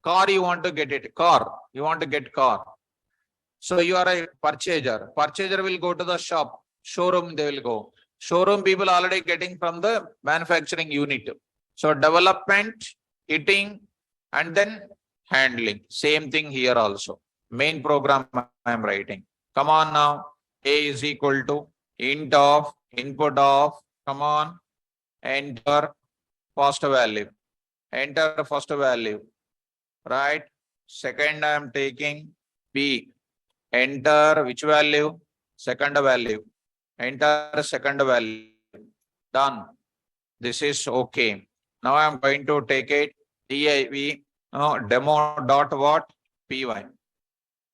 Car, you want to get it. Car, you want to get car. So you are a purchaser. Purchaser will go to the shop. Showroom, they will go. Showroom people already getting from the manufacturing unit. So development, hitting, and then handling. Same thing here also. Main program I am writing. Come on now. A is equal to int of input of, come on, enter first value. Enter first value. Right. Second I am taking B. Enter which value? Second value. Enter second value. Done. This is okay. Now I am going to take it div demo dot what? Py.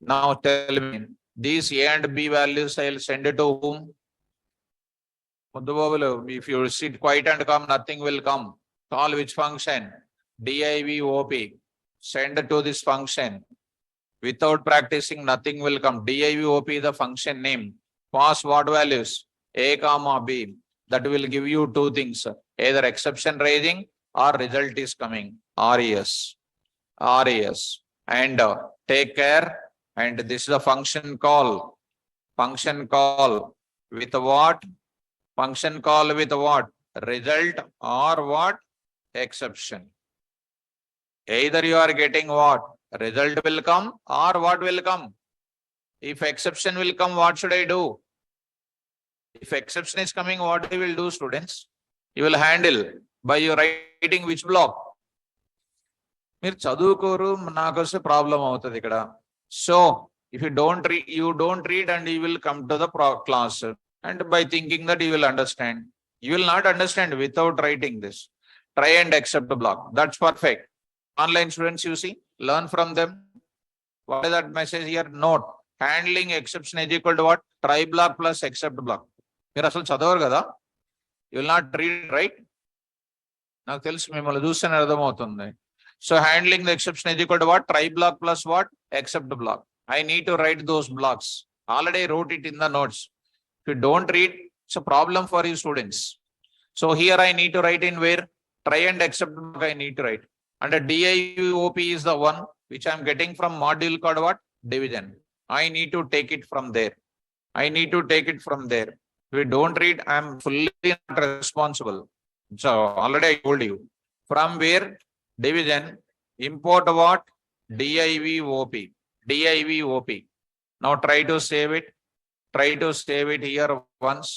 Now tell me, these A and B values I will send it to whom? If you sit quiet and come, nothing will come. Call which function? DIVOP. Send to this function. Without practicing, nothing will come. DIVOP is the function name. Pass what values? A comma B. That will give you two things. Either exception raising or result is coming. RES. RES. And take care. And this is a function call. Function call with what? Function call with what? Result or what? Exception. Either you are getting what? Result will come or what will come? If exception will come, what should I do? If exception is coming, what you will do, students? You will handle by your writing which block? మీరు చదువుకోరు నాకు వస్తే problem అవుతుంది ఇక్కడ. So if you don't read and you will come to the class and by thinking that you will understand. You will not understand without writing this. Try and accept the block. That's perfect. Online students, you see, learn from them. What is that message here? Note. Handling exception is equal to what? Try block plus accept block. మీరు అసలు చదవరు కదా? You will not read, right? నాకు తెలుసు మిమ్మల్ని చూస్తేనే అర్థమవుతుంది. So handling the exception is equal to what? Try block plus what? Accept block. I need to write those blocks. Already wrote it in the notes. If you don't read, it's a problem for you students. So here I need to write in where? Try and accept block I need to write. And the DIVOP is the one which I am getting from module called what? Division. I need to take it from there. I need to take it from there. If you don't read, I am fully not responsible. So already I told you. From where? Division. Import what? DIVOP. DIVOP. Now try to save it. Try to save it here once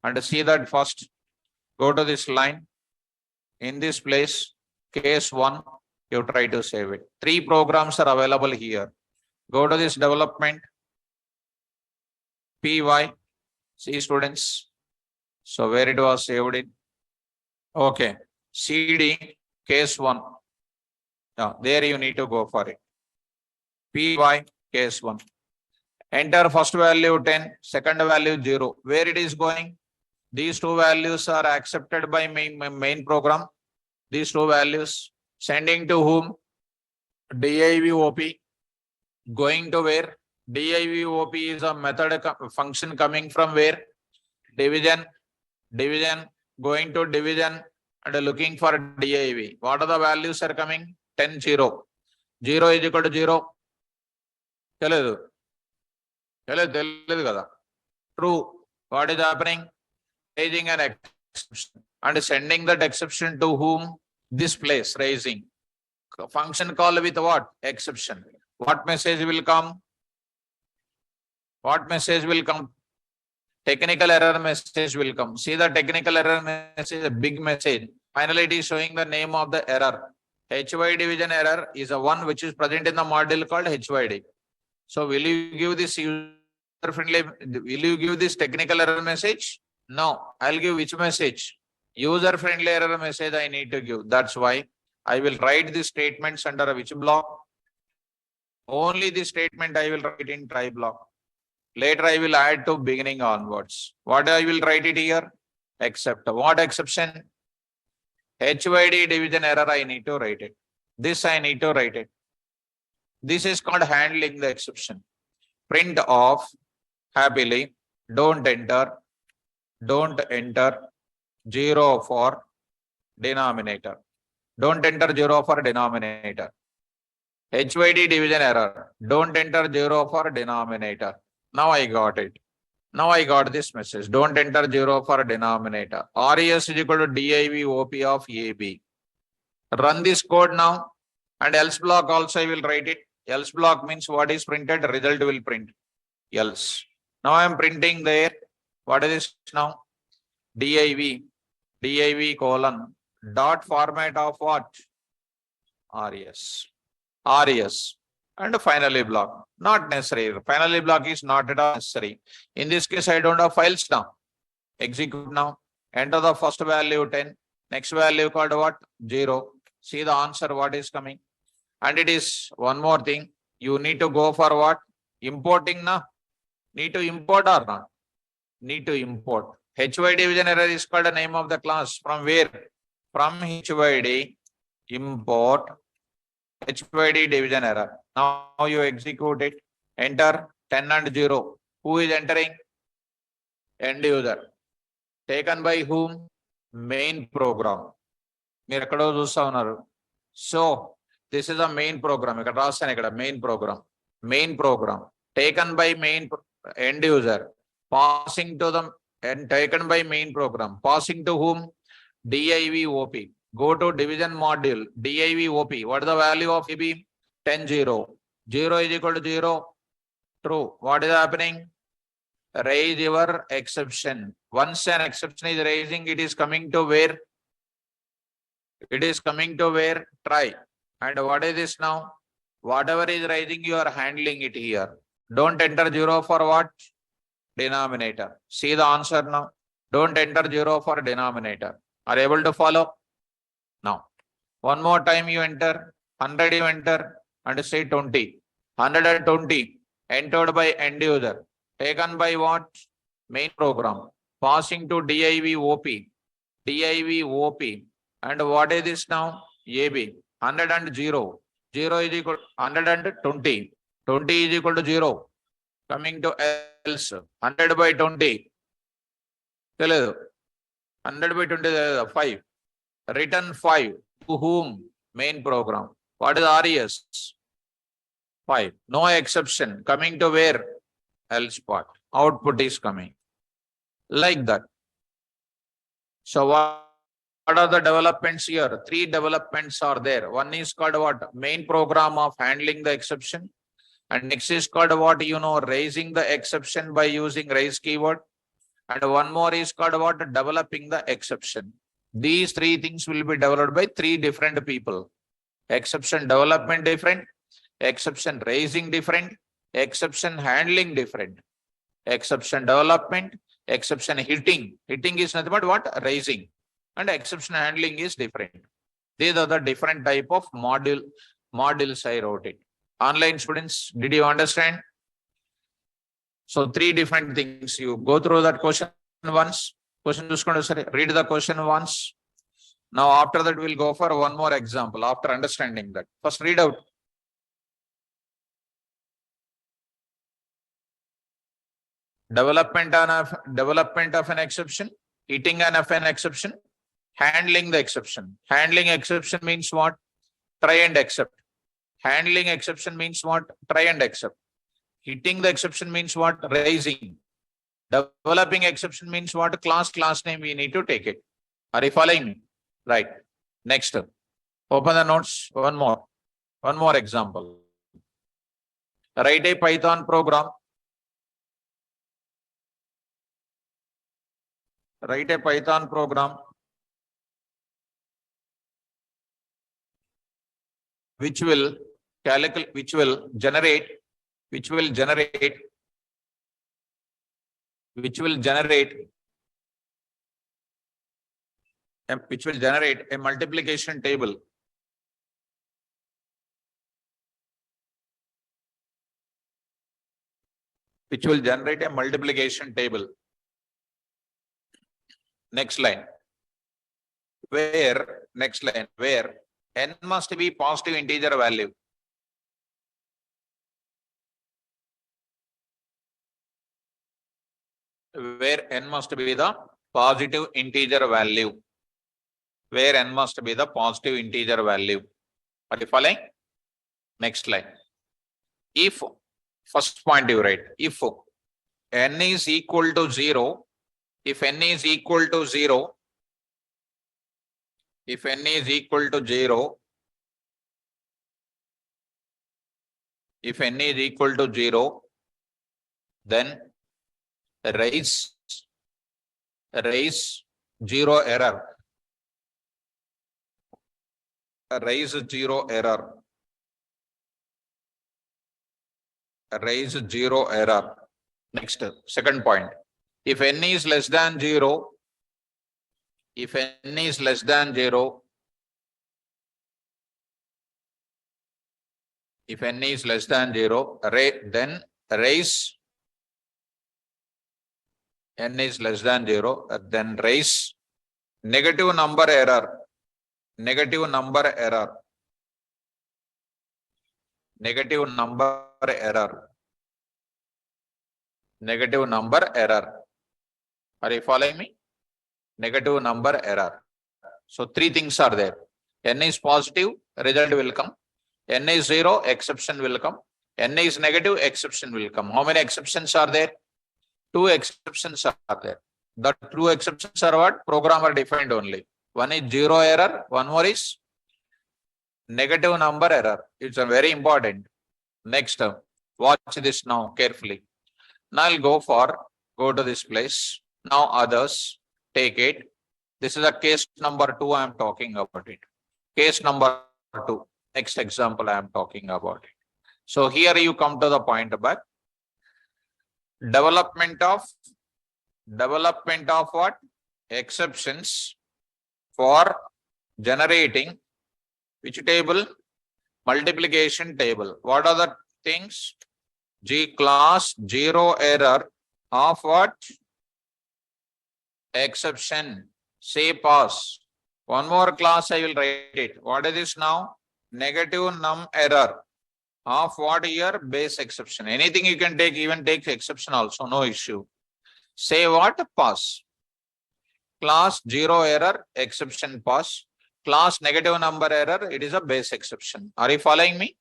and see that first. Go to this line. In this place, case 1, you try to save it. 3 programs are available here. Go to this development. PY. See students. So where it was saved in? Okay. CD, case 1. Now, there you need to go for it. PY, case 1. Enter first value 10, second value 0. Where it is going? These 2 values are accepted by main program. These 2 values sending to whom? DIVOP. Going to where? DIVOP is a method function coming from where? Division. Division. Going to division and looking for DIV. What are the values are coming? 10, 0. 0 is equal to 0. తెలియదు కదా. True. What is happening? Raising an exception and sending that exception to whom? This place, raising. Function call with what? Exception. What message will come? What message will come? Technical error message will come. See the technical error message, a big message. Finally, it is showing the name of the error. HY division error is a one which is present in the module called HYD. So will you give this user friendly, will you give this technical error message? No, I'll give which message? User friendly error message I need to give. That's why I will write the statements under which block? Only the statement I will write in try block. Later I will add to beginning onwards. What I will write it here? Except. What exception? HYD division error I need to write it. This I need to write it. This is called handling the exception. Print off happily, don't enter 0 for denominator. Don't enter 0 for denominator. HYD division error. Don't enter 0 for denominator. Now I got it. Now I got this message. Don't enter 0 for denominator. RES is equal to div OP of AB. Run this code now. And else block also I will write it. Else block means what is printed, result will print. Else. Now I am printing there. What is this now? div colon dot format of what? RES. RES. And finally block. Not necessary. Finally block is not at all necessary. In this case, I don't have files now. Execute now. Enter the first value 10. Next value called what? 0. See the answer what is coming. And it is one more thing. You need to go for what? Importing now. Need to import or not? Need to import. HY division error is called the name of the class. From where? From HYD import HYD division error. Now you execute it. Enter 10 and 0. Who is entering? End user. Taken by whom? Main program. మీరు ఎక్కడో చూస్తా ఉన్నారు. So this is a main program. ఇక్కడ రాస్తాను ఇక్కడ main program. Main program. Taken by main end user. Passing to the and taken by main program. Passing to whom? div OP. Go to division module. div OP. What is the value of EB? 10 0. 0 is equal to 0. True. What is happening? Raise your exception. Once an exception is raising, it is coming to where? It is coming to where? Try. And what is this now? Whatever is rising, you are handling it here. Don't enter 0 for what? Denominator. See the answer now. Don't enter 0 for denominator. Are you able to follow? Now, one more time you enter. 100 you enter and say 20. 120 entered by end user. Taken by what? Main program. Passing to div OP. div OP. And what is this now? AB. 100 and 0. 0 is equal to 120. 20 is equal to 0. Coming to else. 100 by 20. 100 by 20 is 5. Return 5. To whom? Main program. What is RES? 5. No exception. Coming to where? Else part. Output is coming. Like that. So what are the developments here? 3 developments are there. One is called what? Main program of handling the exception. And next is called what? Raising the exception by using raise keyword. And one more is called what? Developing the exception. These 3 things will be developed by 3 different people. Exception development different. Exception raising different. Exception handling different. Exception development. Exception hitting. Hitting is nothing but what? Raising. And exception handling is different. These are the different type of modules I wrote it. Online students, did you understand? So 3 different things. You go through that question once. Question read the question once. Now after that we'll go for one more example after understanding that. First read out. Development of an exception. Hitting an exception. Handling the exception. Handling exception means what? Try and accept. Handling exception means what? Try and accept. Hitting the exception means what? Raising. Developing exception means what? Class name we need to take it. Are you following me? Right. Next. Open the notes. One more example. Write a Python program Write a Python program which will calculate, which will generate a multiplication table. Which will generate a multiplication table. Next line. Where n must be positive integer value. Where n must be the positive integer value. Where n must be the positive integer value. Are you following? Next line. If, first point you write, if n is equal to 0, if n is equal to 0, if n is equal to 0, if n is equal to 0, then raise 0 error. Raise 0 error. Raise 0 error. Next, second point. If n is less than 0, if n is less than 0, if n is less than 0, then raise n is less than 0, then raise negative number error. Negative number error. Negative number error. Negative number error. Are you following me? Negative number error. So three things are there. N is positive, result will come. N is 0, exception will come. N is negative, exception will come. How many exceptions are there? 2 exceptions are there. The 2 exceptions are what? Programmer defined only. One is 0 error, one more is negative number error. It's a very important. Next, watch this now carefully. Now I'll go to this place. Now others, take it. This is a case number 2 I am talking about it. Case number 2. Next example I am talking about it. So here you come to the point about development of what? Exceptions for generating which table? Multiplication table. What are the things? Class 0 error of what? Exception. Say pass. One more class I will write it. What is this now? Negative num error of what here? Base exception. Anything you can take, even take exception also, no issue. Say what? Pass. Class 0 error, exception pass. Class negative number error, it is a base exception. Are you following me?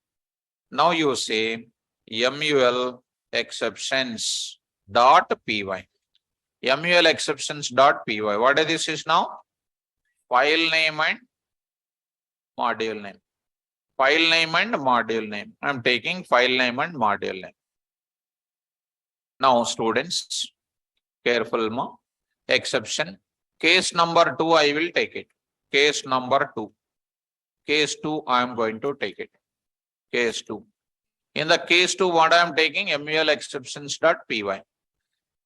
Now you say MUL exceptions dot py. MUL exceptions dot py. What is this is now? File name and module name. File name and module name. I am taking file name and module name. Now students, careful ma. Exception. Case number 2 I will take it. Case number 2. Case 2 I am going to take it. Case 2. In the case 2 what I am taking? MUL exceptions dot py.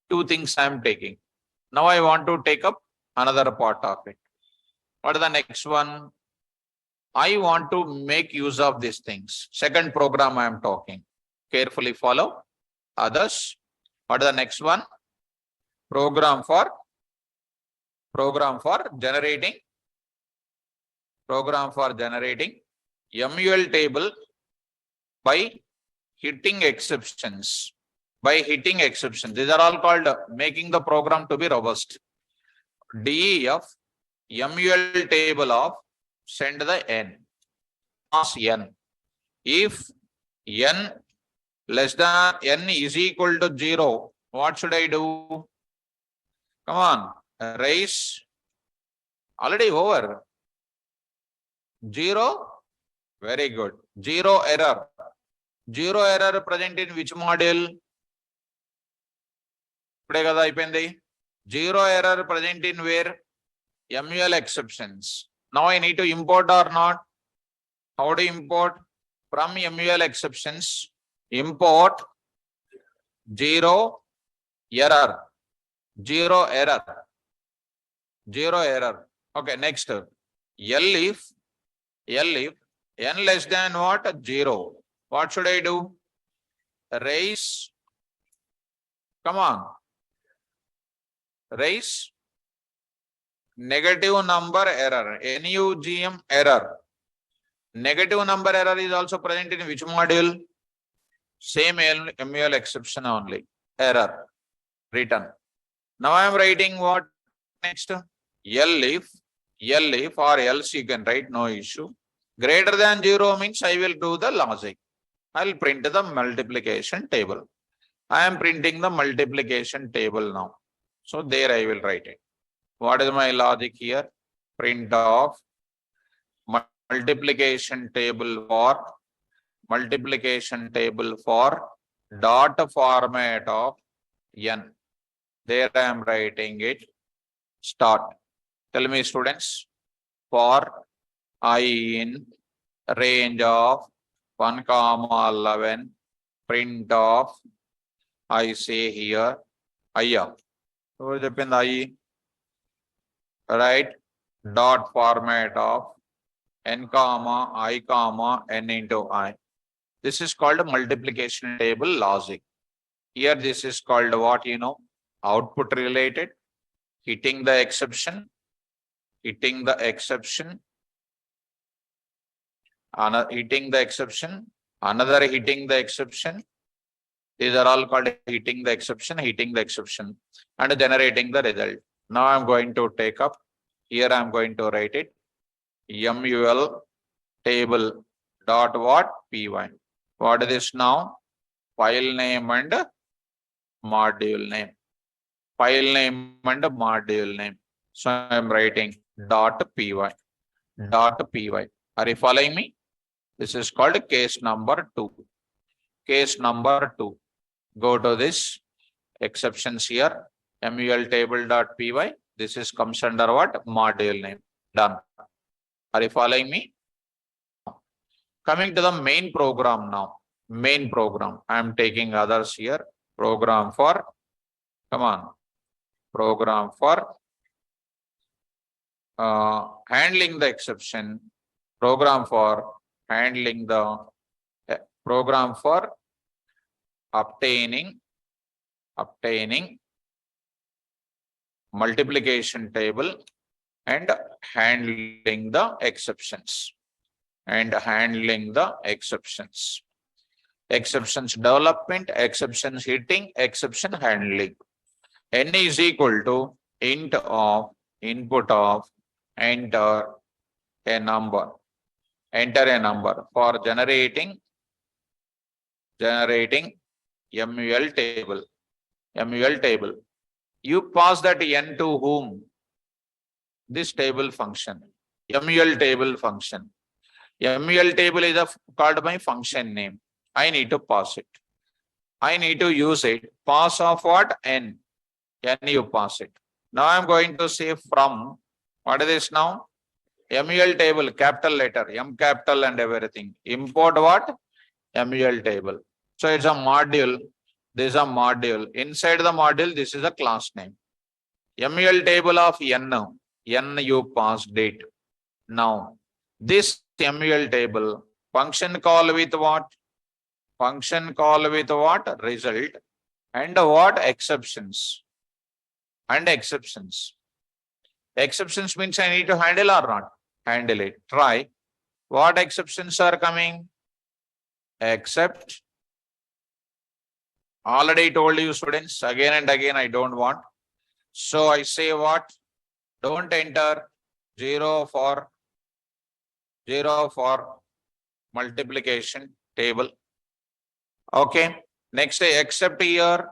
2 things I am taking. Now I want to take up another part of it. What is the next one? I want to make use of these things. Second program I am talking. Carefully follow. Others. What is the next one? Program for generating MUL table by hitting exceptions. These are all called making the program to be robust. DEF MUL table of send the n. Pass n. If n less than n is equal to 0, what should I do? Come on, raise. Already over. 0. Very good. 0 error. 0 error present in which module? ఇప్పుడే కదా అయిపోయింది. Zero error present in where? MUL exceptions. Now I need to import or not? How to import? From MUL exceptions, import zero error. Zero error. Zero error. Okay, next. L if n less than what? 0. What should I do? Raise. Come on. Raise negative number error. NUGM error. Negative number error is also present in which module? Same MUL exception only. Error. Written. Now I am writing what next? L if or else you can write, no issue. Greater than 0 means I will do the logic. I will print the multiplication table. I am printing the multiplication table now. So there I will write it. What is my logic here? Print of multiplication table for dot format of n. There I am writing it. Start. Tell me, students, for I in range of 1, 11, print of, I say here, I. So depend I, right? Dot format of n comma I comma n into I. This is called a multiplication table logic. Here this is called what? Output related, hitting the exception, hitting the exception, another hitting the exception, another hitting the exception. These are all called hitting the exception, and generating the result. Now I'm going to take up, here I'm going to write it, MUL table dot what? Py. What is this now? File name and module name. File name and module name. So I'm writing dot py. Dot py. Are you following me? This is called case number 2. Case number 2. Go to this exceptions here. MUL table dot py. This is comes under what? Module name. Done. Are you following me? Coming to the main program now. Main program. I am taking others here. Program for, come on. Program for handling the exception. Program for handling the program for obtaining multiplication table and handling the exceptions. Exceptions development, exceptions hitting, exception handling. N is equal to int of input of enter a number. Enter a number for generating MUL table. You pass that n to whom? This table function. MUL table function. MUL table is called by function name. I need to pass it. I need to use it. Pass of what? N. N you pass it. Now I'm going to say from, what is this now? MUL table, capital letter, M capital and everything. Import what? MUL table. So it's a module. This is a module. Inside the module, this is a class name. MUL table of N. N you pass date. Now, this MUL table, function call with what? Function call with what? Result. And what? Exceptions. And exceptions. Exceptions means I need to handle or not? Handle it. Try. What exceptions are coming? Except. Already told you students, again and again I don't want. So I say what? Don't enter 0 for multiplication table. Okay. Next, except here,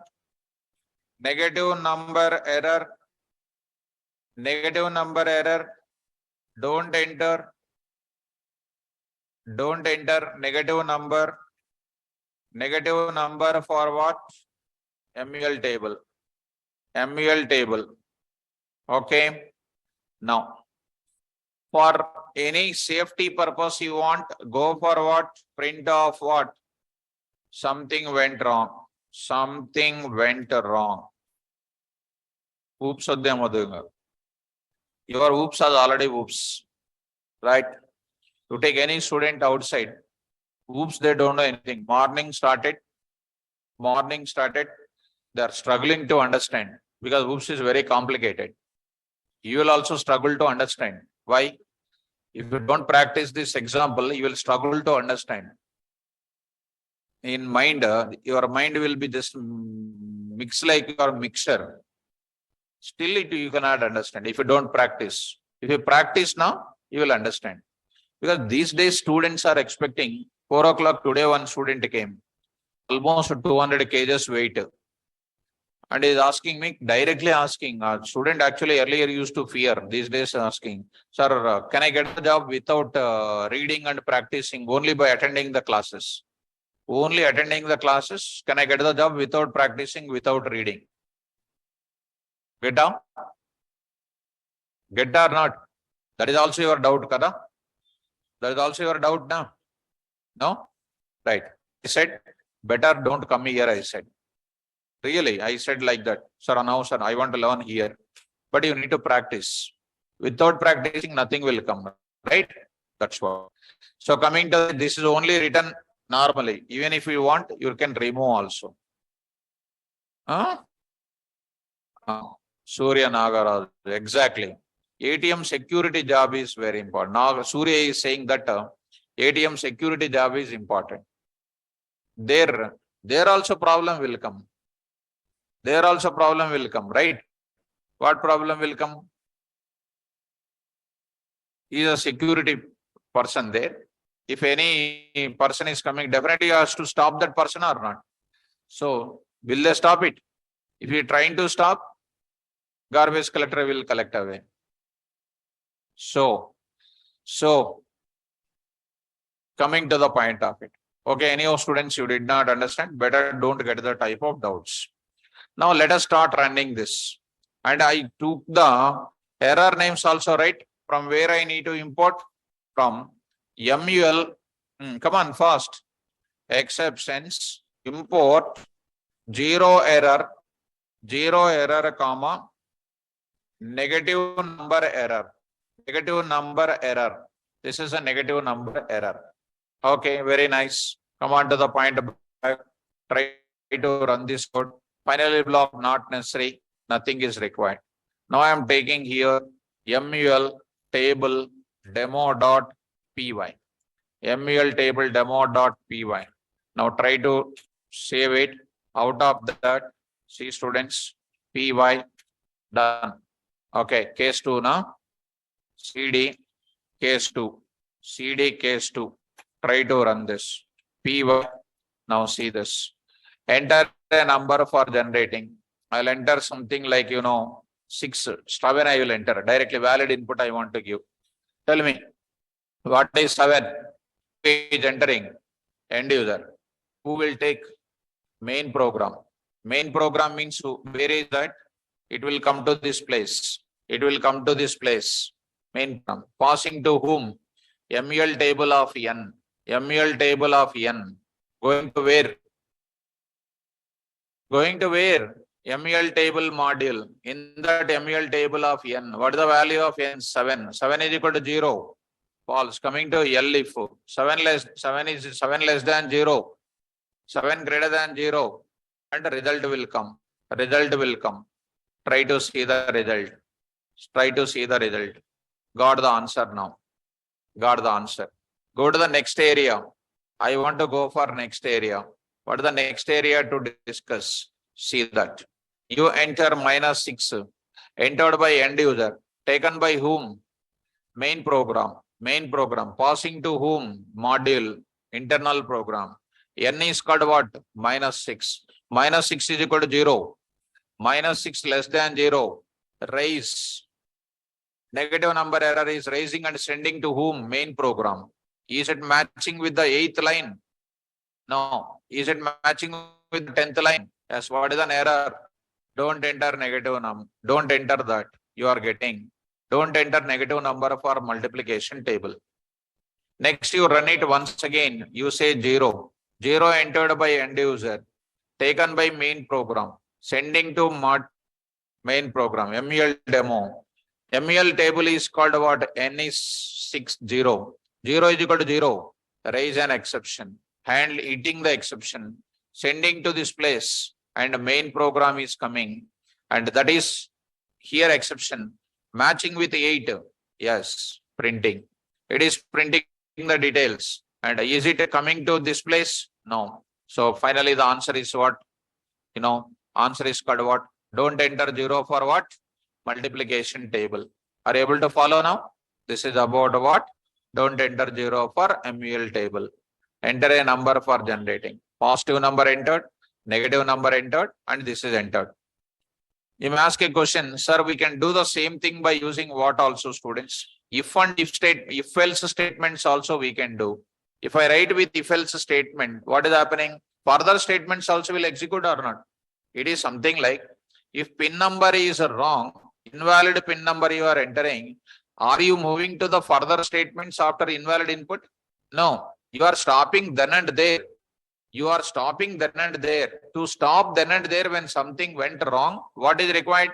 negative number error. Don't enter negative number. Negative number for what? MUL table. Okay. Now, for any safety purpose you want, go for what? Print of what? Something went wrong. Something went wrong. Oops, your oops are already oops, right? To take any student outside, oops, they don't know anything. Morning started, they are struggling to understand because oops is very complicated. You will also struggle to understand. Why? If you don't practice this example, you will struggle to understand. In mind, your mind will be just mixed like your mixture. Still, you cannot understand if you don't practice. If you practice now, you will understand. Because these days, students are expecting 4 o'clock today, one student came, almost 200 kgs weight. And is asking me, directly asking, student actually earlier used to fear, these days asking, sir, can I get the job without reading and practicing, only by attending the classes? Only attending the classes, can I get the job without practicing, without reading? Get down? Get or not? That is also your doubt, Kada? That is also your doubt now? No? Right. I said, better don't come here, I said. Really, I said like that. Sir, now, sir, I want to learn here. But you need to practice. Without practicing, nothing will come. Right? That's what. So coming to this is only written normally. Even if you want, you can remove also. Huh? Surya Nagaraj. Exactly. ATM security job is very important. Now Surya is saying that ATM security job is important. There also problem will come. There also problem will come, right? What problem will come? He is a security person there. If any person is coming, definitely has to stop that person or not. So, will they stop it? If you are trying to stop, garbage collector will collect away. So coming to the point of it. Okay, any of students you did not understand, better don't get the type of doubts. Now let us start running this. And I took the error names also, right? From where I need to import? From MUL. Come on, fast. Exceptions, import, zero error, comma, negative number error. Negative number error. This is a negative number error. Okay, very nice. Come on to the point. Try to run this code. Finally, block not necessary. Nothing is required. Now I am taking here MUL table demo.py. MUL table demo.py. Now try to save it. Out of that, see students, py done. Okay, case 2 now. CD case 2. CD case 2. Try to run this. py. Now see this. Enter a number for generating. I'll enter something like 6. 7 I will enter. Directly valid input I want to give. Tell me, what is 7? Page entering. End user. Who will take? Main program. Main program means where is that? It will come to this place. It will come to this place. Main program. Passing to whom? MUL table of n. MUL table of n. Going to where? Going to where? MUL table module. In that MUL table of n, what is the value of n? 7. 7 is equal to 0. False. Coming to L if 7 less than 0. 7 greater than 0. And the result will come. Result will come. Try to see the result. Try to see the result. Got the answer now. Got the answer. Go to the next area. I want to go for next area. What is the next area to discuss? See that. You enter -6. Entered by end user. Taken by whom? Main program. Main program. Passing to whom? Module. Internal program. N is called what? -6. -6 is equal to 0. -6 less than 0. Raise. Negative number error is raising and sending to whom? Main program. Is it matching with the 8th line? No. Is it matching with the 10th line? Yes. What is an error? Don't enter negative number. Don't enter that. you are getting. Don't enter negative number for multiplication table. Next, you run it once again. You say 0. 0 entered by end user, taken by main program, sending to main program, MEL demo. MEL table is called what? N is 60. 0 is equal to 0. Raise an exception. Handle eating the exception. Sending to this place. And the main program is coming. And that is here exception. Matching with 8. Yes, printing. It is printing the details. And is it coming to this place? No. So finally the answer is what? Answer is called what? Don't enter 0 for what? Multiplication table. Are you able to follow now? This is about what? Don't enter 0 for MEL table. Enter a number for generating. Positive number entered, negative number entered, and this is entered. You may ask a question, sir, we can do the same thing by using what also, students? If and if else statements also we can do. If I write with if else statement, what is happening? Further statements also will execute or not? It is something like, if pin number is wrong, invalid pin number you are entering, are you moving to the further statements after invalid input? No, you are stopping then and there. You are stopping then and there. To stop then and there when something went wrong, what is required?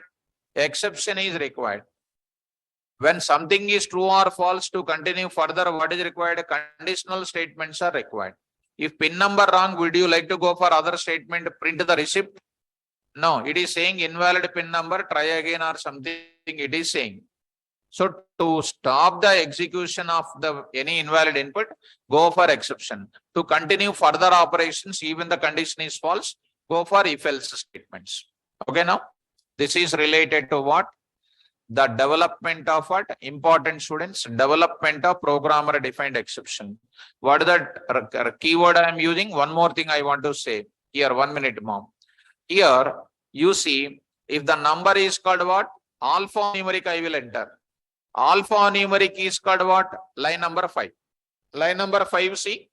Exception is required. When something is true or false, to continue further, what is required? Conditional statements are required. If pin number wrong, would you like to go for other statement, print the receipt? No, it is saying invalid pin number, try again or something it is saying. So to stop the execution of any invalid input, go for exception. To continue further operations, even the condition is false, go for if else statements. Okay, now this is related to what? The development of what? Important, students, development of programmer defined exception. What is that keyword I am using? One more thing I want to say here. 1 minute, mom. Here you see, if the number is called what? Alphanumeric I will enter. Alphanumeric is called what? Line number 5. Line number 5, see,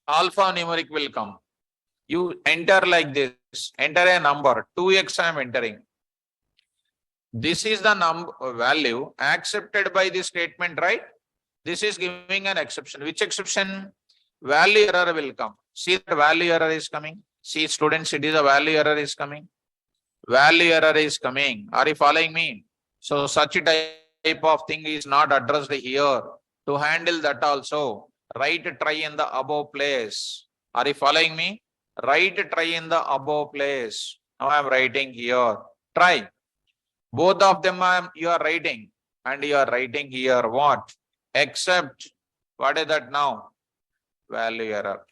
alphanumeric will come. You enter like this, enter a number, 2x I am entering. This is the number value accepted by the statement, right? This is giving an exception. Which exception? Value error will come. See, the value error is coming. See, students, it is a value error is coming. Value error is coming. Are you following me? So such a type of thing is not addressed here. To handle that also, write try in the above place. Are you following me? Write try in the above place. Now I am writing here. Try. Both of them you are writing, and you are writing here what? Except, what is that now? Value error.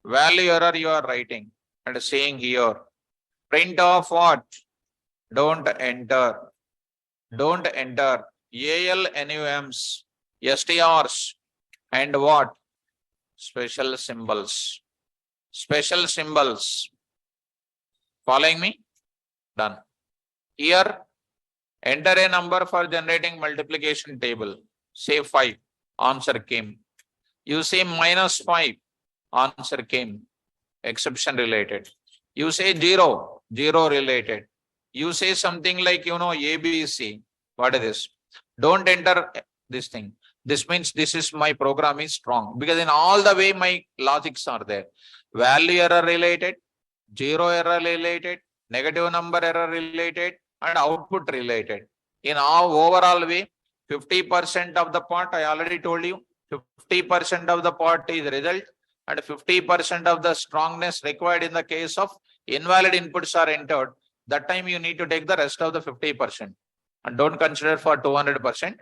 Value error you are writing and saying here. Print off what? Don't enter. Don't enter. ALNUMs, STRs, and what? Special symbols. Special symbols. Following me? Done. Here, enter a number for generating multiplication table. Say 5. Answer came. You say -5. Answer came. Exception related. You say 0. 0 related. You say something like, ABC. What is this? Don't enter this thing. This means this is my program is strong, because in all the way my logics are there. Value error related, 0 error related, negative number error related, and output related. In our overall way, 50% of the part, I already told you, 50% of the part is result, and 50% of the strongness required in the case of invalid inputs are entered. That time you need to take the rest of the 50%. And don't consider for 200%.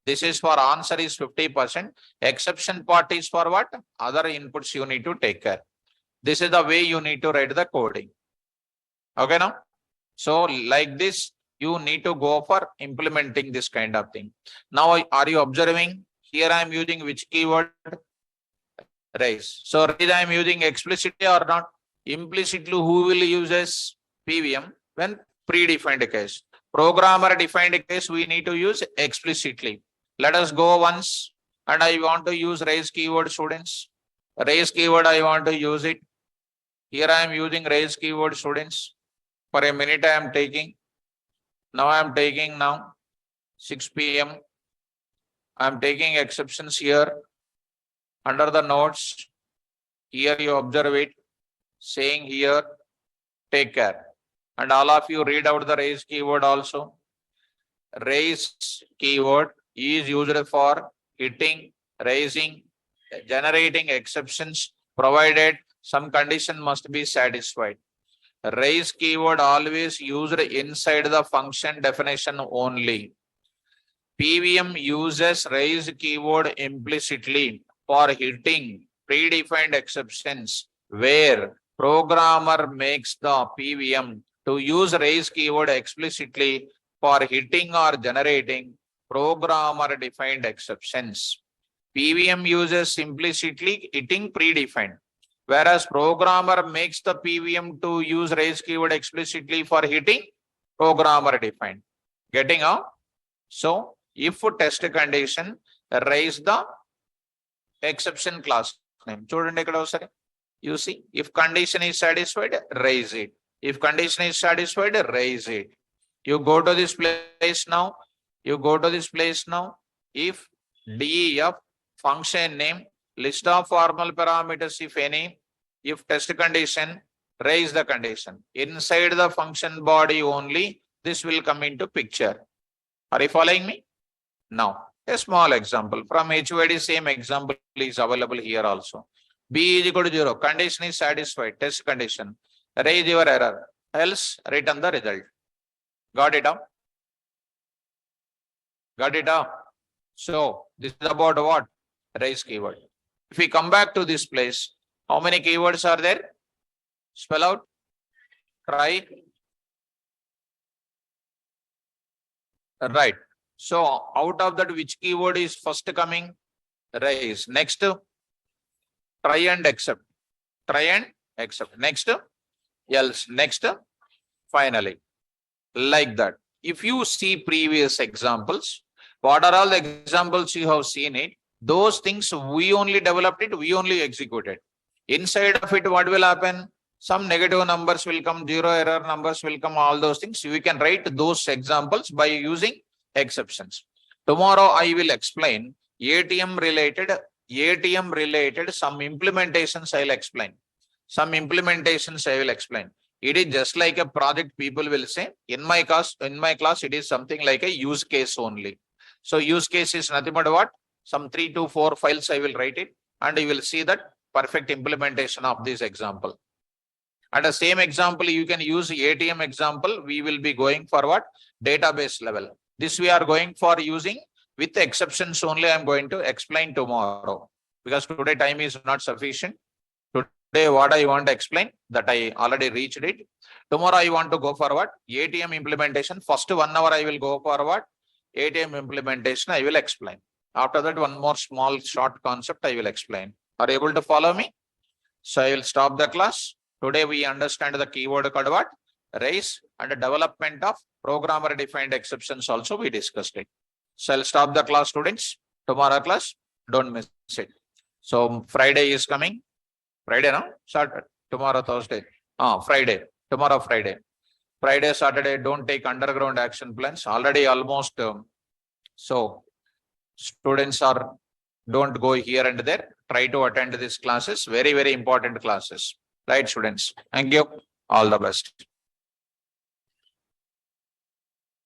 This is for answer is 50%. Exception part is for what? Other inputs you need to take care. This is the way you need to write the coding. Okay, now? So like this, you need to go for implementing this kind of thing. Now, are you observing? Here I am using which keyword? Raise. So raise I am using explicitly or not? Implicitly, who will use as PVM? When predefined case. Programmer defined case, we need to use explicitly. Let us go once, and I want to use raise keyword, students. Raise keyword, I want to use it. Here I am using raise keyword, students. For a minute I am taking. Now I am taking now 6 p.m. I am taking exceptions here under the notes. Here you observe it, saying here, take care. And all of you read out the raise keyword also. Raise keyword is used for hitting, raising, generating exceptions, provided some condition must be satisfied. Raise keyword always used inside the function definition only. PVM uses raise keyword implicitly for hitting predefined exceptions where programmer makes the PVM to use raise keyword explicitly for hitting or generating programmer defined exceptions. PVM uses implicitly hitting predefined, whereas programmer makes the PVM to use raise keyword explicitly for hitting programmer defined. Getting out? So if test condition, raise the exception class name. చూడండి ఇక్కడ ఒకసారి. You see, if condition is satisfied, raise it. If condition is satisfied, raise it. You go to this place now. You go to this place now. If DEF function name, list of formal parameters, if any, if test condition, raise the condition. Inside the function body only, this will come into picture. Are you following me? Now, a small example from HYD, same example is available here also. B is equal to 0, condition is satisfied, test condition, raise your error, else return the result. Got it up? Got it up? So, this is about what? Raise keyword. If we come back to this place, how many keywords are there? Spell out. Try. Right. So out of that, which keyword is first coming? Raise. Next, try and accept. Try and accept. Next, else. Next, finally. Like that. If you see previous examples, what are all the examples you have seen it? Those things we only developed it, we only executed. Inside of it, what will happen? Some negative numbers will come, 0 error numbers will come, all those things. We can write those examples by using exceptions. Tomorrow I will explain ATM related some implementations I will explain. Some implementations I will explain. It is just like a project, people will say. In my class, it is something like a use case only. So use case is nothing but what? Some 3 to 4 files I will write it, and you will see that perfect implementation of this example. And the same example, you can use ATM example. We will be going for what? Database level. This we are going for using with exceptions only. I am going to explain tomorrow because today time is not sufficient. Today what I want to explain that I already reached it. Tomorrow I want to go for what? ATM implementation. First 1 hour I will go for what? ATM implementation I will explain. After that, one more small short concept I will explain. Are you able to follow me? So I will stop the class. Today we understand the keyword called what? Raise, and the development of programmer defined exceptions also we discussed it. So I'll stop the class, students. Tomorrow class, don't miss it. So Friday is coming. Friday, no? Saturday. Tomorrow Thursday. Friday. Tomorrow Friday. Friday, Saturday, don't take underground action plans. Already almost so students don't go here and there. Try to attend these classes. Very, very important classes. Right, students? Thank you. All the best.